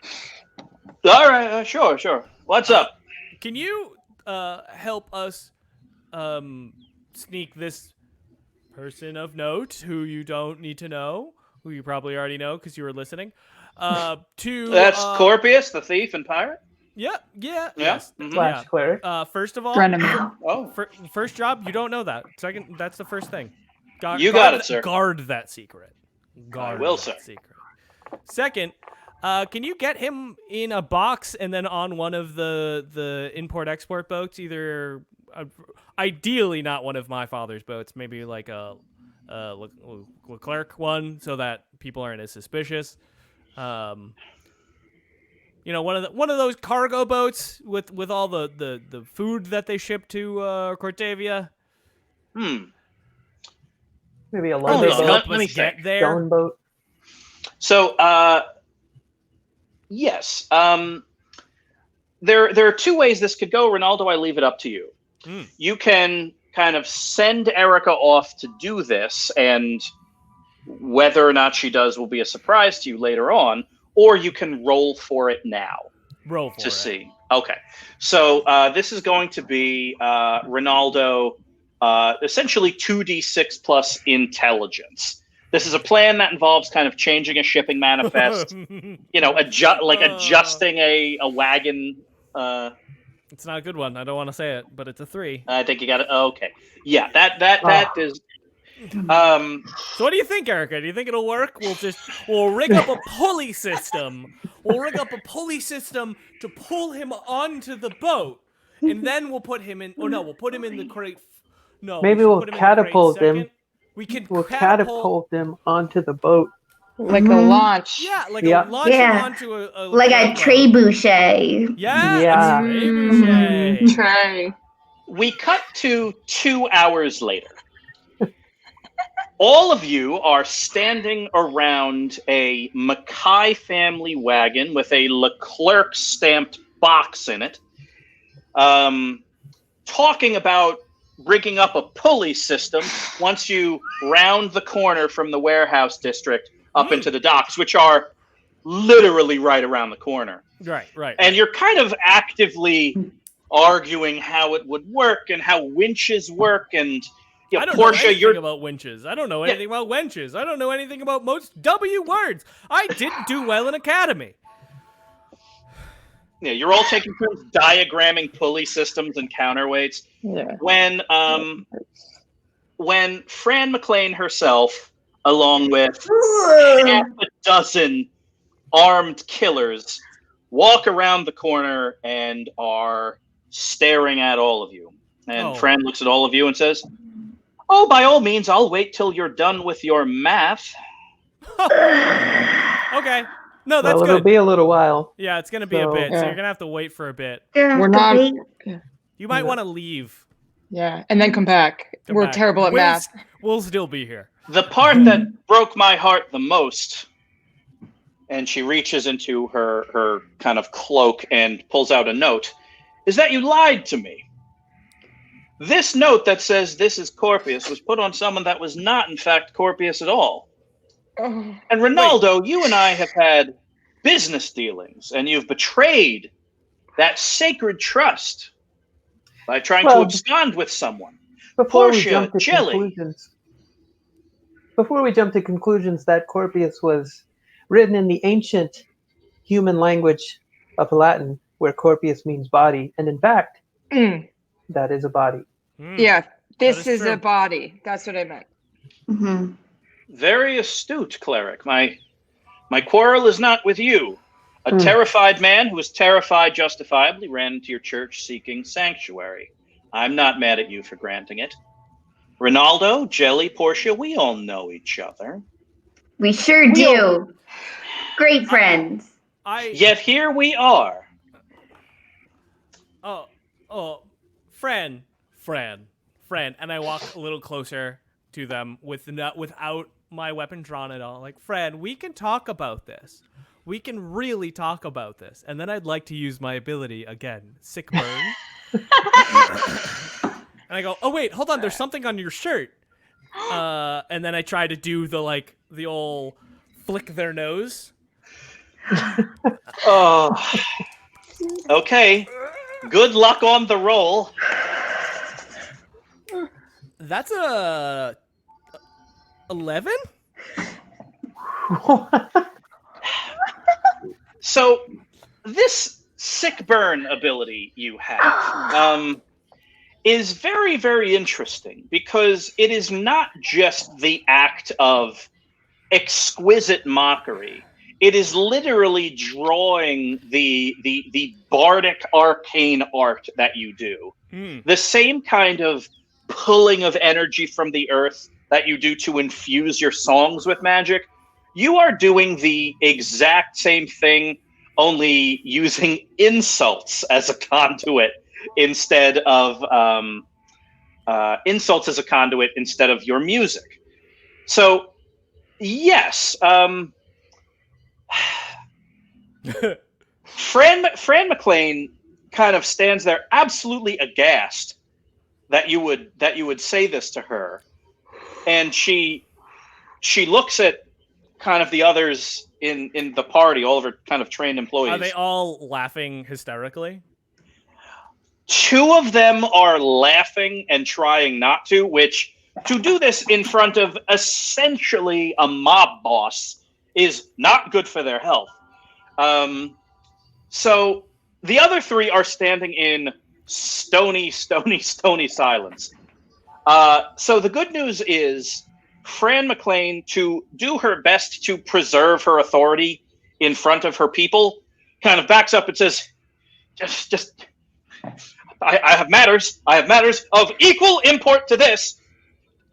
All right, sure. What's up? Can you help us sneak this person of note who you don't need to know, who you probably already know because you were listening, to... That's Corpius, the thief and pirate? Yeah. Yes. Slash cleric. First of all, first job, you don't know that. Second, that's the first thing. Got it, sir. Guard that secret. I will, sir. Secret. Second, can you get him in a box and then on one of the import-export boats? Either, ideally, not one of my father's boats. Maybe like a Leclerc one, so that people aren't as suspicious. One of those cargo boats with all the food that they ship to Cortavia. Maybe a larger boat. Let me get there. Stone boat. So, yes. There are two ways this could go, Ronaldo. I leave it up to you. You can kind of send Erica off to do this, and Whether or not she does will be a surprise to you later on, or you can roll for it now. Roll for it. To see. Okay. So this is going to be Ronaldo, essentially 2d6 plus intelligence. This is a plan that involves kind of changing a shipping manifest, adjusting a wagon. It's not a good one. I don't want to say it, but it's a 3. I think you got it. Okay. Yeah, that is. So what do you think, Erica? Do you think it'll work? We'll rig up a pulley system. We'll rig up a pulley system to pull him onto the boat, and then we'll put him in. Oh no, we'll put him in the crate. No, maybe we'll catapult him. We'll catapult them onto the boat. Like a launch. Yeah, a launch him onto a like a trebuchet. Yeah, a trebuchet. Tray. We cut to 2 hours later. All of you are standing around a Mackay family wagon with a Leclerc stamped box in it, talking about rigging up a pulley system once you round the corner from the warehouse district up into the docks, which are literally right around the corner. Right. And you're kind of actively arguing how it would work and how winches work and... I don't know anything about winches. I don't know anything about wenches. I don't know anything about most W words. I didn't do well in academy. Yeah, you're all taking turns diagramming pulley systems and counterweights. Yeah. When Fran McLean herself, along with half a dozen armed killers, walk around the corner and are staring at all of you. And Fran looks at all of you and says, "Oh, by all means, I'll wait till you're done with your math." Okay. No, that's good. It'll be a little while. Yeah, it's going to be a bit, so you're going to have to wait for a bit. We're not... You might want to leave. Yeah, and then come back. We're terrible at math. We'll still be here. The part that broke my heart the most, and she reaches into her kind of cloak and pulls out a note, is that you lied to me. This note that says this is Corpius was put on someone that was not, in fact, Corpius at all. And Ronaldo, you and I have had business dealings, and you've betrayed that sacred trust by trying to abscond with someone. Before we jump to conclusions, that Corpius was written in the ancient human language of Latin, where Corpius means body, and in fact, that is a body. Yeah, this is a body. That's what I meant. Mm-hmm. Very astute, cleric. My quarrel is not with you. A terrified man who is terrified justifiably ran into your church seeking sanctuary. I'm not mad at you for granting it. Ronaldo, Jelly, Portia, we all know each other. We sure do. Great friends. Yet here we are. Fran, and I walk a little closer to them without my weapon drawn at all. Like, Fran, we can talk about this. We can really talk about this. And then I'd like to use my ability again, sick burn. And I go, oh wait, hold on, there's something on your shirt. And then I try to do the old flick their nose. Oh. Okay. Good luck on the roll. That's a 11? So this sick burn ability you have is very, very interesting because it is not just the act of exquisite mockery. It is literally drawing the bardic arcane art that you do. The same kind of pulling of energy from the earth that you do to infuse your songs with magic. You are doing the exact same thing, only using insults as a conduit instead of your music. So, yes, Fran McLean kind of stands there absolutely aghast that you would say this to her, and she she looks at kind of the others in the party, all of her kind of trained employees. Are they all laughing hysterically? 2 of them are laughing and trying not to, which to do this in front of essentially a mob boss is not good for their health. So the other 3 are standing in stony silence. So the good news is Fran McLean, to do her best to preserve her authority in front of her people, kind of backs up and says, just I have matters of equal import to this.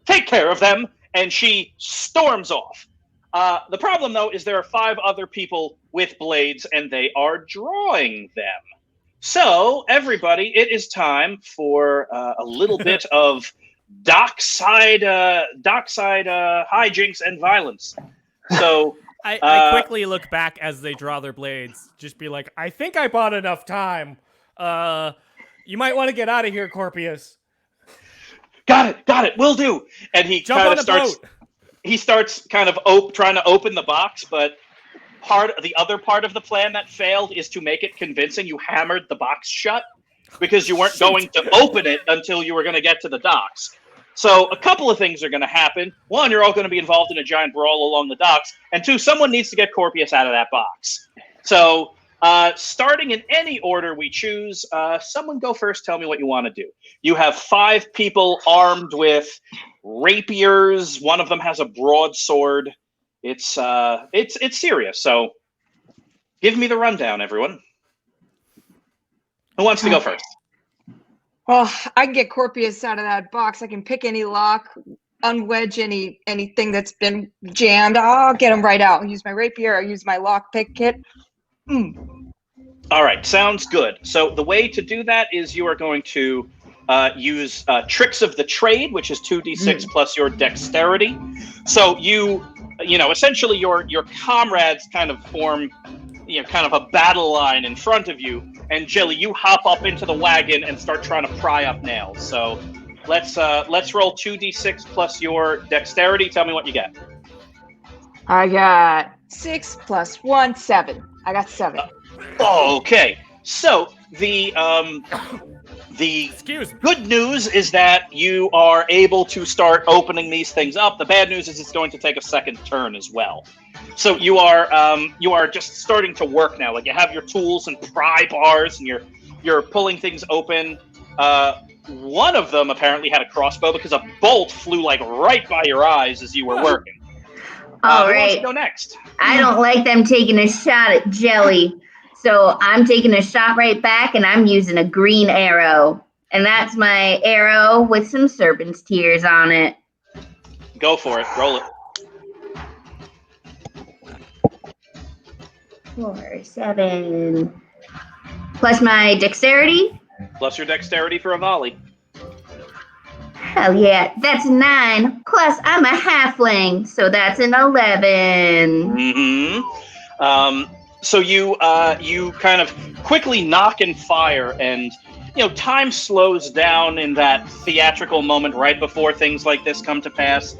Take care of them. And she storms off. The problem, though, is there are 5 other people with blades, and they are drawing them. So, everybody, it is time for a little bit of dockside hijinks and violence. So I quickly look back as they draw their blades, just be like, I think I bought enough time. You might want to get out of here, Corpius. Got it, will do. And he kind of starts. He starts kind of trying to open the box, but the other part of the plan that failed is to make it convincing. You hammered the box shut because you weren't going to open it until you were going to get to the docks. So a couple of things are going to happen. 1, you're all going to be involved in a giant brawl along the docks. And 2, someone needs to get Corpius out of that box. So starting in any order we choose, someone go first. Tell me what you want to do. You have 5 people armed with rapiers. One of them has a broadsword. It's serious. So give me the rundown, everyone. Who wants to go first? Well, I can get Corpius out of that box. I can pick any lock, unwedge anything that's been jammed. I'll get him right out. I'll use my rapier. I'll use my lock pick kit. All right, sounds good. So the way to do that is you are going to use tricks of the trade, which is 2d6 plus your dexterity. So you essentially your comrades kind of form kind of a battle line in front of you, and Jelly, you hop up into the wagon and start trying to pry up nails. So let's roll 2d6 plus your dexterity. Tell me what you get. I got 6 plus 1, 7. I got 7. Okay, so the good news is that you are able to start opening these things up. The bad news is it's going to take a second turn as well. So you are just starting to work now. Like, you have your tools and pry bars, and you're pulling things open. One of them apparently had a crossbow because a bolt flew like right by your eyes as you were working. All who right. wants to go next? I don't like them taking a shot at Jelly, so I'm taking a shot right back, and I'm using a green arrow. And that's my arrow with some serpent's tears on it. Go for it. Roll it. 4, 7. Plus my dexterity. Plus your dexterity for a volley. Hell yeah. That's 9. Plus I'm a halfling, so that's an 11. Mm-hmm. So you kind of quickly knock and fire, and time slows down in that theatrical moment right before things like this come to pass,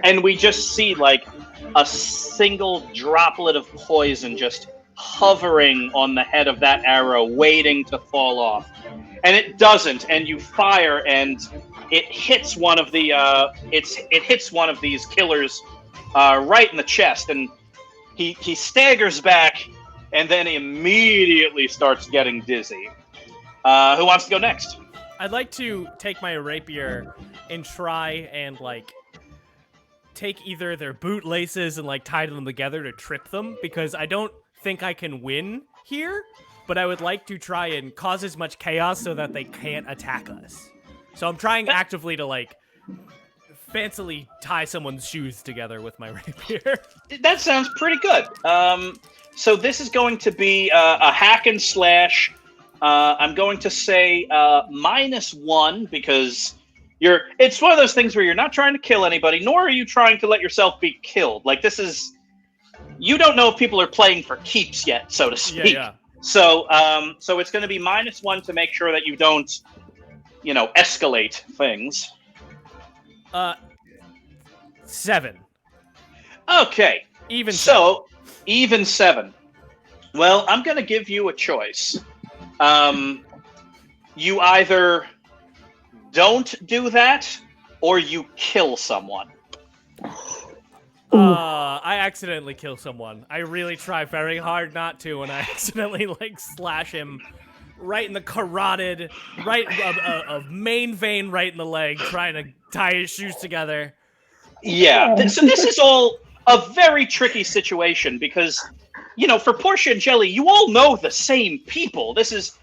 and we just see like a single droplet of poison just hovering on the head of that arrow, waiting to fall off. And it doesn't, and you fire, and it hits one of the it hits one of these killers right in the chest, and he staggers back, and then he immediately starts getting dizzy. Who wants to go next? I'd like to take my rapier and try and take either their bootlaces and tie them together to trip them, because I don't think I can win here, but I would like to try and cause as much chaos so that they can't attack us. So I'm trying actively to fancily tie someone's shoes together with my rapier. That sounds pretty good. So this is going to be a hack and slash. I'm going to say -1 because it's one of those things where you're not trying to kill anybody, nor are you trying to let yourself be killed. You don't know if people are playing for keeps yet, so to speak. Yeah. So it's going to be -1 to make sure that you don't, escalate things. 7. Okay. Even seven. Well, I'm going to give you a choice. You either don't do that or you kill someone. I accidentally kill someone. I really try very hard not to, and I accidentally slash him right in the carotid, right of main vein, right in the leg, trying to tie his shoes together. Yeah. So this is all a very tricky situation because, for Portia and Jelly, you all know the same people. This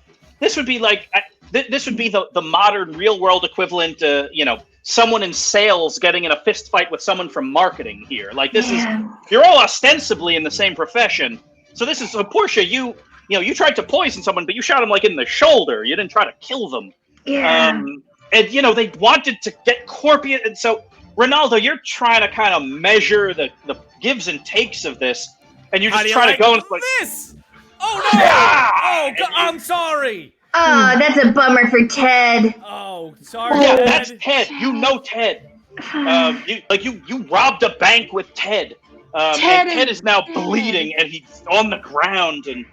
would be like this would be the modern real world equivalent to someone in sales getting in a fist fight with someone from marketing here. Like this is you're all ostensibly in the same profession. So this is Portia. You tried to poison someone, but you shot him in the shoulder. You didn't try to kill them. Yeah. And they wanted to get Corpius, and so Ronaldo, you're trying to kind of measure the gives and takes of this, and you're just trying to go and this. Oh no! Oh, I'm sorry. Oh, that's a bummer for Ted. Oh, sorry. Yeah, Ted. that's Ted. You know Ted. You robbed a bank with Ted. And Ted is now bleeding, and he's on the ground. And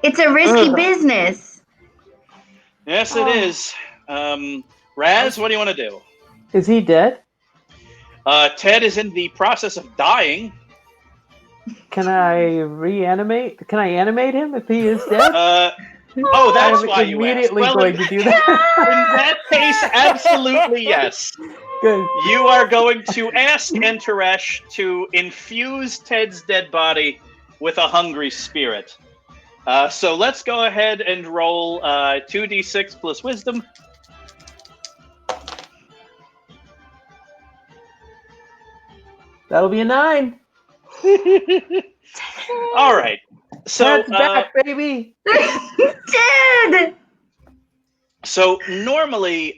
it's a risky business. Yes, it is. Raz, what do you want to do? Is he dead? Ted is in the process of dying. Can I reanimate? Can I animate him if he is dead? That's why you asked. Immediately going to do that. In that case, absolutely yes. Good. You are going to ask Enteresh to infuse Ted's dead body with a hungry spirit. So let's go ahead and roll 2d6 plus wisdom. That'll be a 9. All right. So Ted's back, baby. Ted. So normally,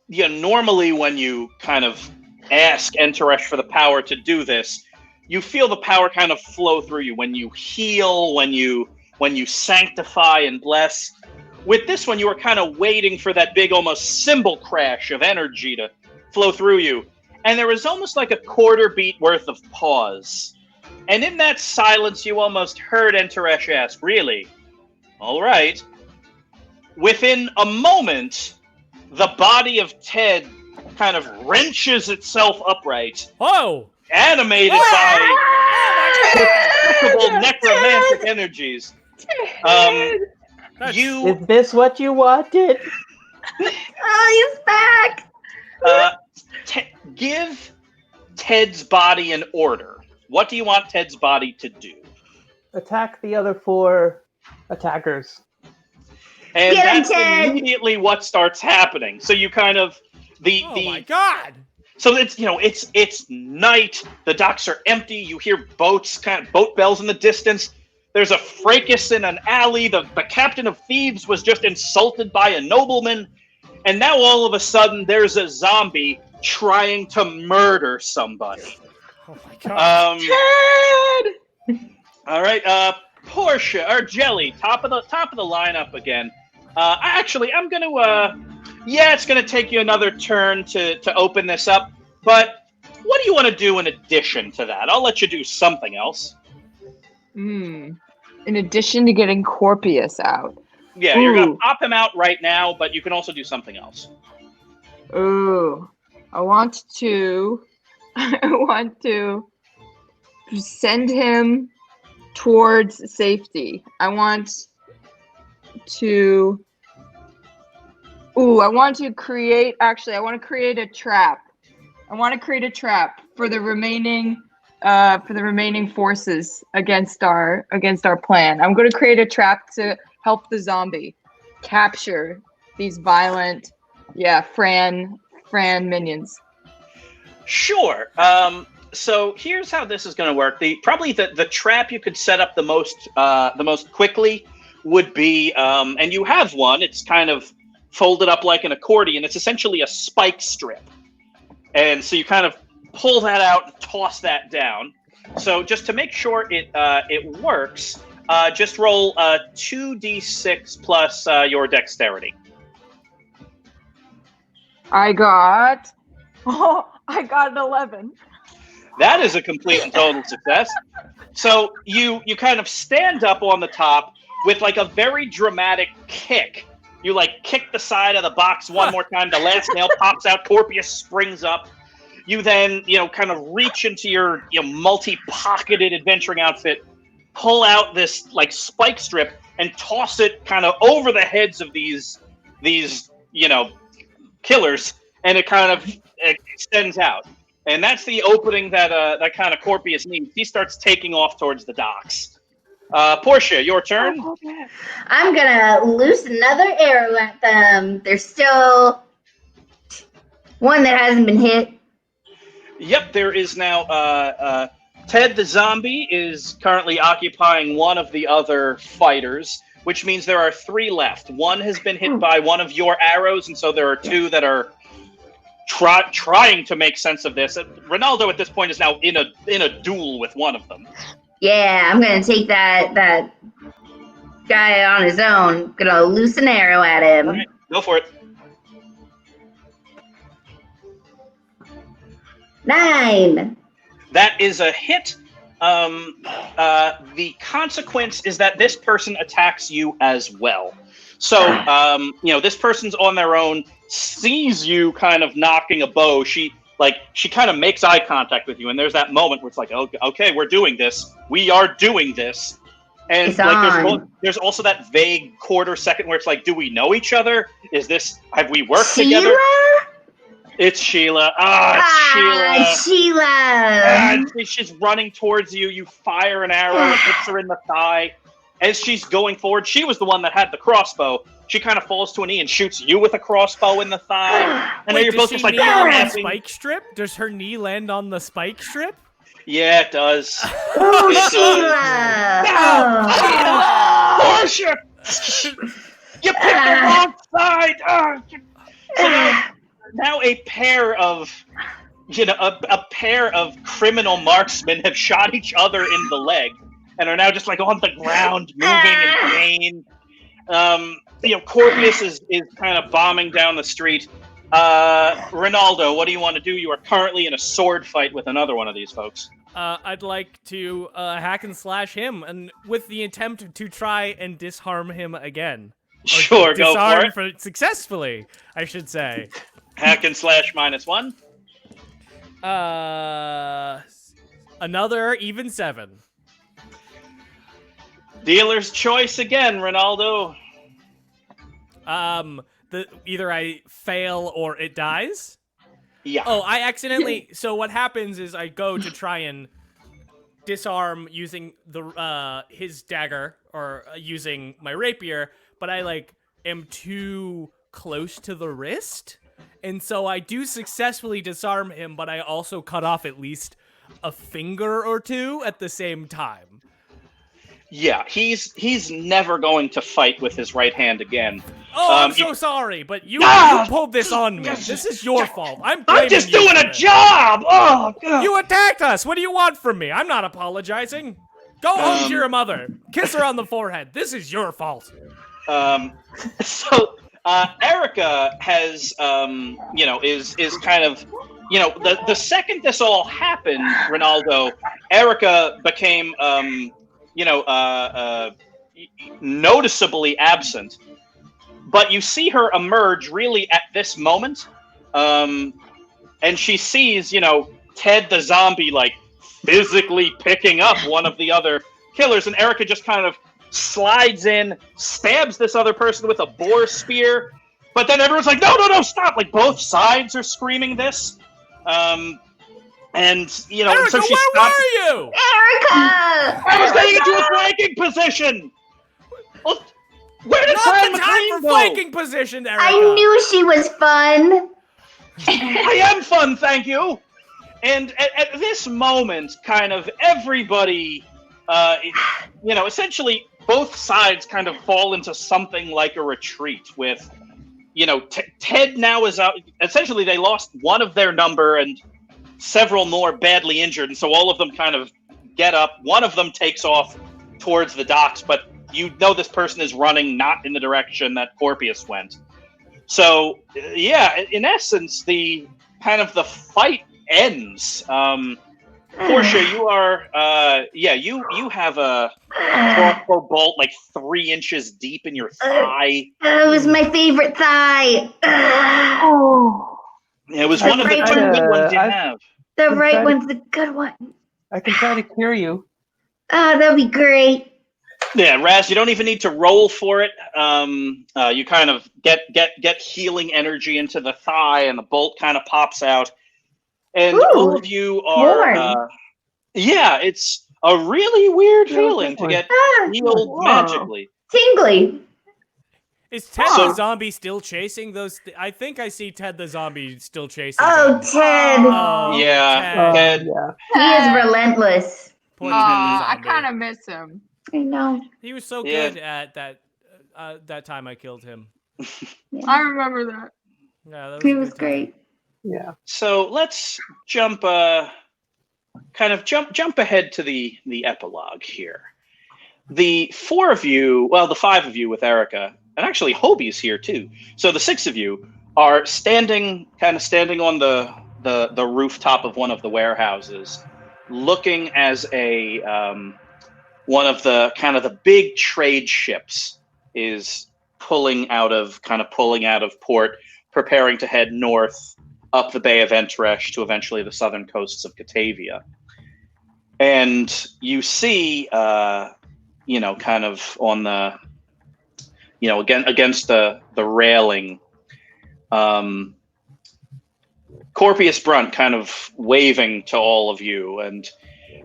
normally when you kind of ask Enteresh for the power to do this, you feel the power kind of flow through you when you heal, when you sanctify and bless. With this one, you were kind of waiting for that big, almost cymbal crash of energy to flow through you. And there was almost like a quarter beat worth of pause. And in that silence, you almost heard Enteresh ask, "Really? All right." Within a moment, the body of Ted kind of wrenches itself upright. Whoa! Animated by despicable necromantic energies. Is this what you wanted? Oh, he's back. Give Ted's body an order. What do you want Ted's body to do? Attack the other 4 attackers. And that's immediately what starts happening. So you kind of Oh my god! So it's night. The docks are empty. You hear boat bells in the distance. There's a fracas in an alley. The captain of thieves was just insulted by a nobleman, and now all of a sudden there's a zombie trying to murder somebody. Oh my god! Ted! All right, Portia or Jelly, top of the lineup again. I'm gonna. It's gonna take you another turn to open this up. But what do you want to do in addition to that? I'll let you do something else. In addition to getting Corpius out. Yeah, you're gonna pop him out right now, but you can also do something else. Ooh, I want to send him towards safety. I want to create a trap. I want to create a trap for the remaining forces against our plan. I'm going to create a trap to help the zombie capture these violent, Fran minions. Sure. So here's how this is going to work. Probably the trap you could set up the most quickly would be, and you have one. It's kind of folded up like an accordion. It's essentially a spike strip, and so you kind of pull that out and toss that down. So just to make sure it works, just roll 2d6 plus your dexterity. I got an 11. That is a complete and total success. So you kind of stand up on the top with like a very dramatic kick. You like kick the side of the box one more time. The last nail pops out. Corpius springs up. You then, kind of reach into your multi-pocketed adventuring outfit, pull out this like spike strip and toss it kind of over the heads of these killers, and it kind of extends out. And that's the opening that kind of Corpius needs. He starts taking off towards the docks. Portia, your turn. I'm gonna loose another arrow at them. There's still one that hasn't been hit. Yep, there is now. Ted the zombie is currently occupying one of the other fighters, which means there are 3 left. One has been hit by one of your arrows, and so there are 2 that are trying to make sense of this. Ronaldo at this point is now in a duel with one of them. Yeah, I'm gonna take that guy on his own. Gonna loose an arrow at him. All right, go for it. 9. That is a hit. The consequence is that this person attacks you as well. So, this person's on their own, sees you kind of knocking a bow. She kind of makes eye contact with you, and there's that moment where it's like, okay, we're doing this. We are doing this. And there's also that vague quarter second where it's like, do we know each other? Have we worked together? It's Sheila. Sheila. She's running towards you. You fire an arrow and hits her in the thigh. As she's going forward, she was the one that had the crossbow. She kind of falls to a knee and shoots you with a crossbow in the thigh. And then you're both just like, the spike strip? Does her knee land on the spike strip? Yeah, it does. Oh, Sheila! Portia! You picked the wrong side! So now a pair of criminal marksmen have shot each other in the leg and are now just like on the ground, moving in pain. Corpius is kind of bombing down the street. Ronaldo, what do you want to do? You are currently in a sword fight with another one of these folks. I'd like to hack and slash him, and with the attempt to try and disarm him again. Sure, go for it. Successfully, I should say. Hack and slash -1. Another even 7. Dealer's choice again, Ronaldo. Either I fail or it dies. Yeah. Oh, I accidentally. So what happens is I go to try and disarm using his dagger or using my rapier, but I am too close to the wrist, and so I do successfully disarm him, but I also cut off at least a finger or 2 at the same time. Yeah, he's never going to fight with his right hand again. Oh, I'm so sorry, but you pulled this on me. This is your fault. I'm just doing a job! Oh, God. You attacked us! What do you want from me? I'm not apologizing. Go home to your mother. Kiss her on the forehead. This is your fault. So, Erica has, is kind of, the second this all happened, Ronaldo, Erica became, noticeably absent. But you see her emerge really at this moment, and she sees, Ted the zombie, physically picking up one of the other killers, and Erica just kind of slides in, stabs this other person with a boar spear, but then everyone's like, no, stop! Both sides are screaming this. And, Erica, so she where stops. were you? Erica! I was getting into a flanking position! Well, where did Not the time for flanking position, Erica! I knew she was fun! I am fun, thank you! And at this moment, kind of everybody, essentially both sides kind of fall into something like a retreat with, Ted now is out. Essentially, they lost one of their number and several more badly injured, and so all of them kind of get up. One of them takes off towards the docks, but this person is running not in the direction that Corpius went. So, yeah, in essence, the fight ends. Portia, you are, you have a crossbow bolt like 3 inches deep in your thigh. That was my favorite thigh. Oh. It was one of the 2 good ones you have. The right one's the good one. I can try to cure you. Oh, that'd be great. Yeah, Raz, you don't even need to roll for it. You kind of get healing energy into the thigh, and the bolt kind of pops out. And all of you are, it's a really weird feeling to get healed magically. Tingly. Is Ted the zombie still chasing those? I think I see Ted the zombie still chasing. Oh, Ted. Oh, yeah, Ted. He is relentless. Poor Ted the zombie. I kind of miss him. I know. He was so good at that time I killed him. I remember that. Yeah, that was he was great. Yeah. So let's jump ahead to the epilogue here. The 4 of you, well, the 5 of you with Erica, and actually Hobie's here too. So the 6 of you are standing on the rooftop of one of the warehouses, looking as a one of the big trade ships is pulling out of port, preparing to head north up the Bay of Entresh to eventually the southern coasts of Catavia. And you see, kind of on the, against the railing, Corpius Brunt kind of waving to all of you. And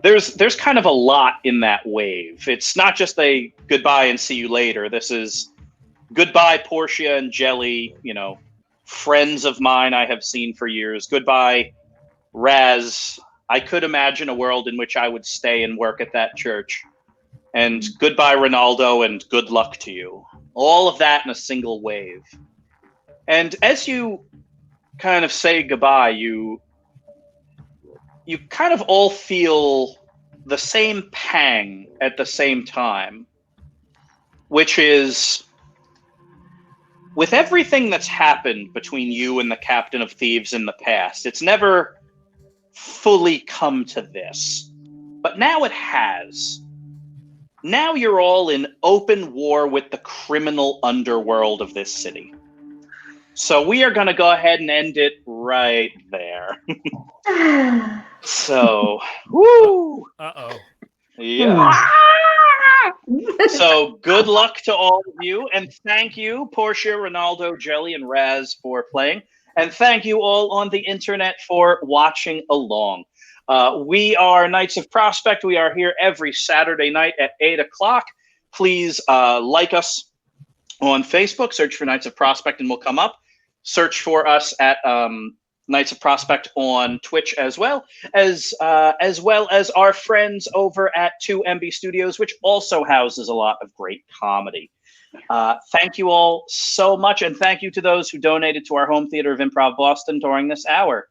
there's kind of a lot in that wave. It's not just a goodbye and see you later. This is goodbye, Portia and Jelly, friends of mine I have seen for years. Goodbye, Raz. I could imagine a world in which I would stay and work at that church. And goodbye, Ronaldo, and good luck to you. All of that in a single wave. And as you kind of say goodbye, you kind of all feel the same pang at the same time, which is, with everything that's happened between you and the Captain of Thieves in the past, it's never fully come to this. But now it has. Now you're all in open war with the criminal underworld of this city. So we are going to go ahead and end it right there. So, woo! Uh-oh. Yeah. So good luck to all of you, and thank you, Portia, Ronaldo, Jelly, and Raz for playing, and thank you all on the internet for watching along. We are Knights of Prospect. We are here every Saturday night at 8 o'clock. Please like us on Facebook. Search for Knights of Prospect and we'll come up. Search for us at Knights of Prospect on Twitch as well as our friends over at 2MB Studios, which also houses a lot of great comedy. Thank you all so much, and thank you to those who donated to our home theater of Improv Boston during this hour.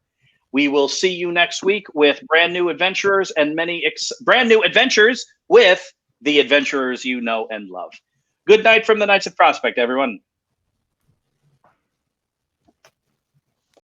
We will see you next week with brand new adventurers and many brand new adventures with the adventurers you know and love. Good night from the Knights of Prospect, everyone.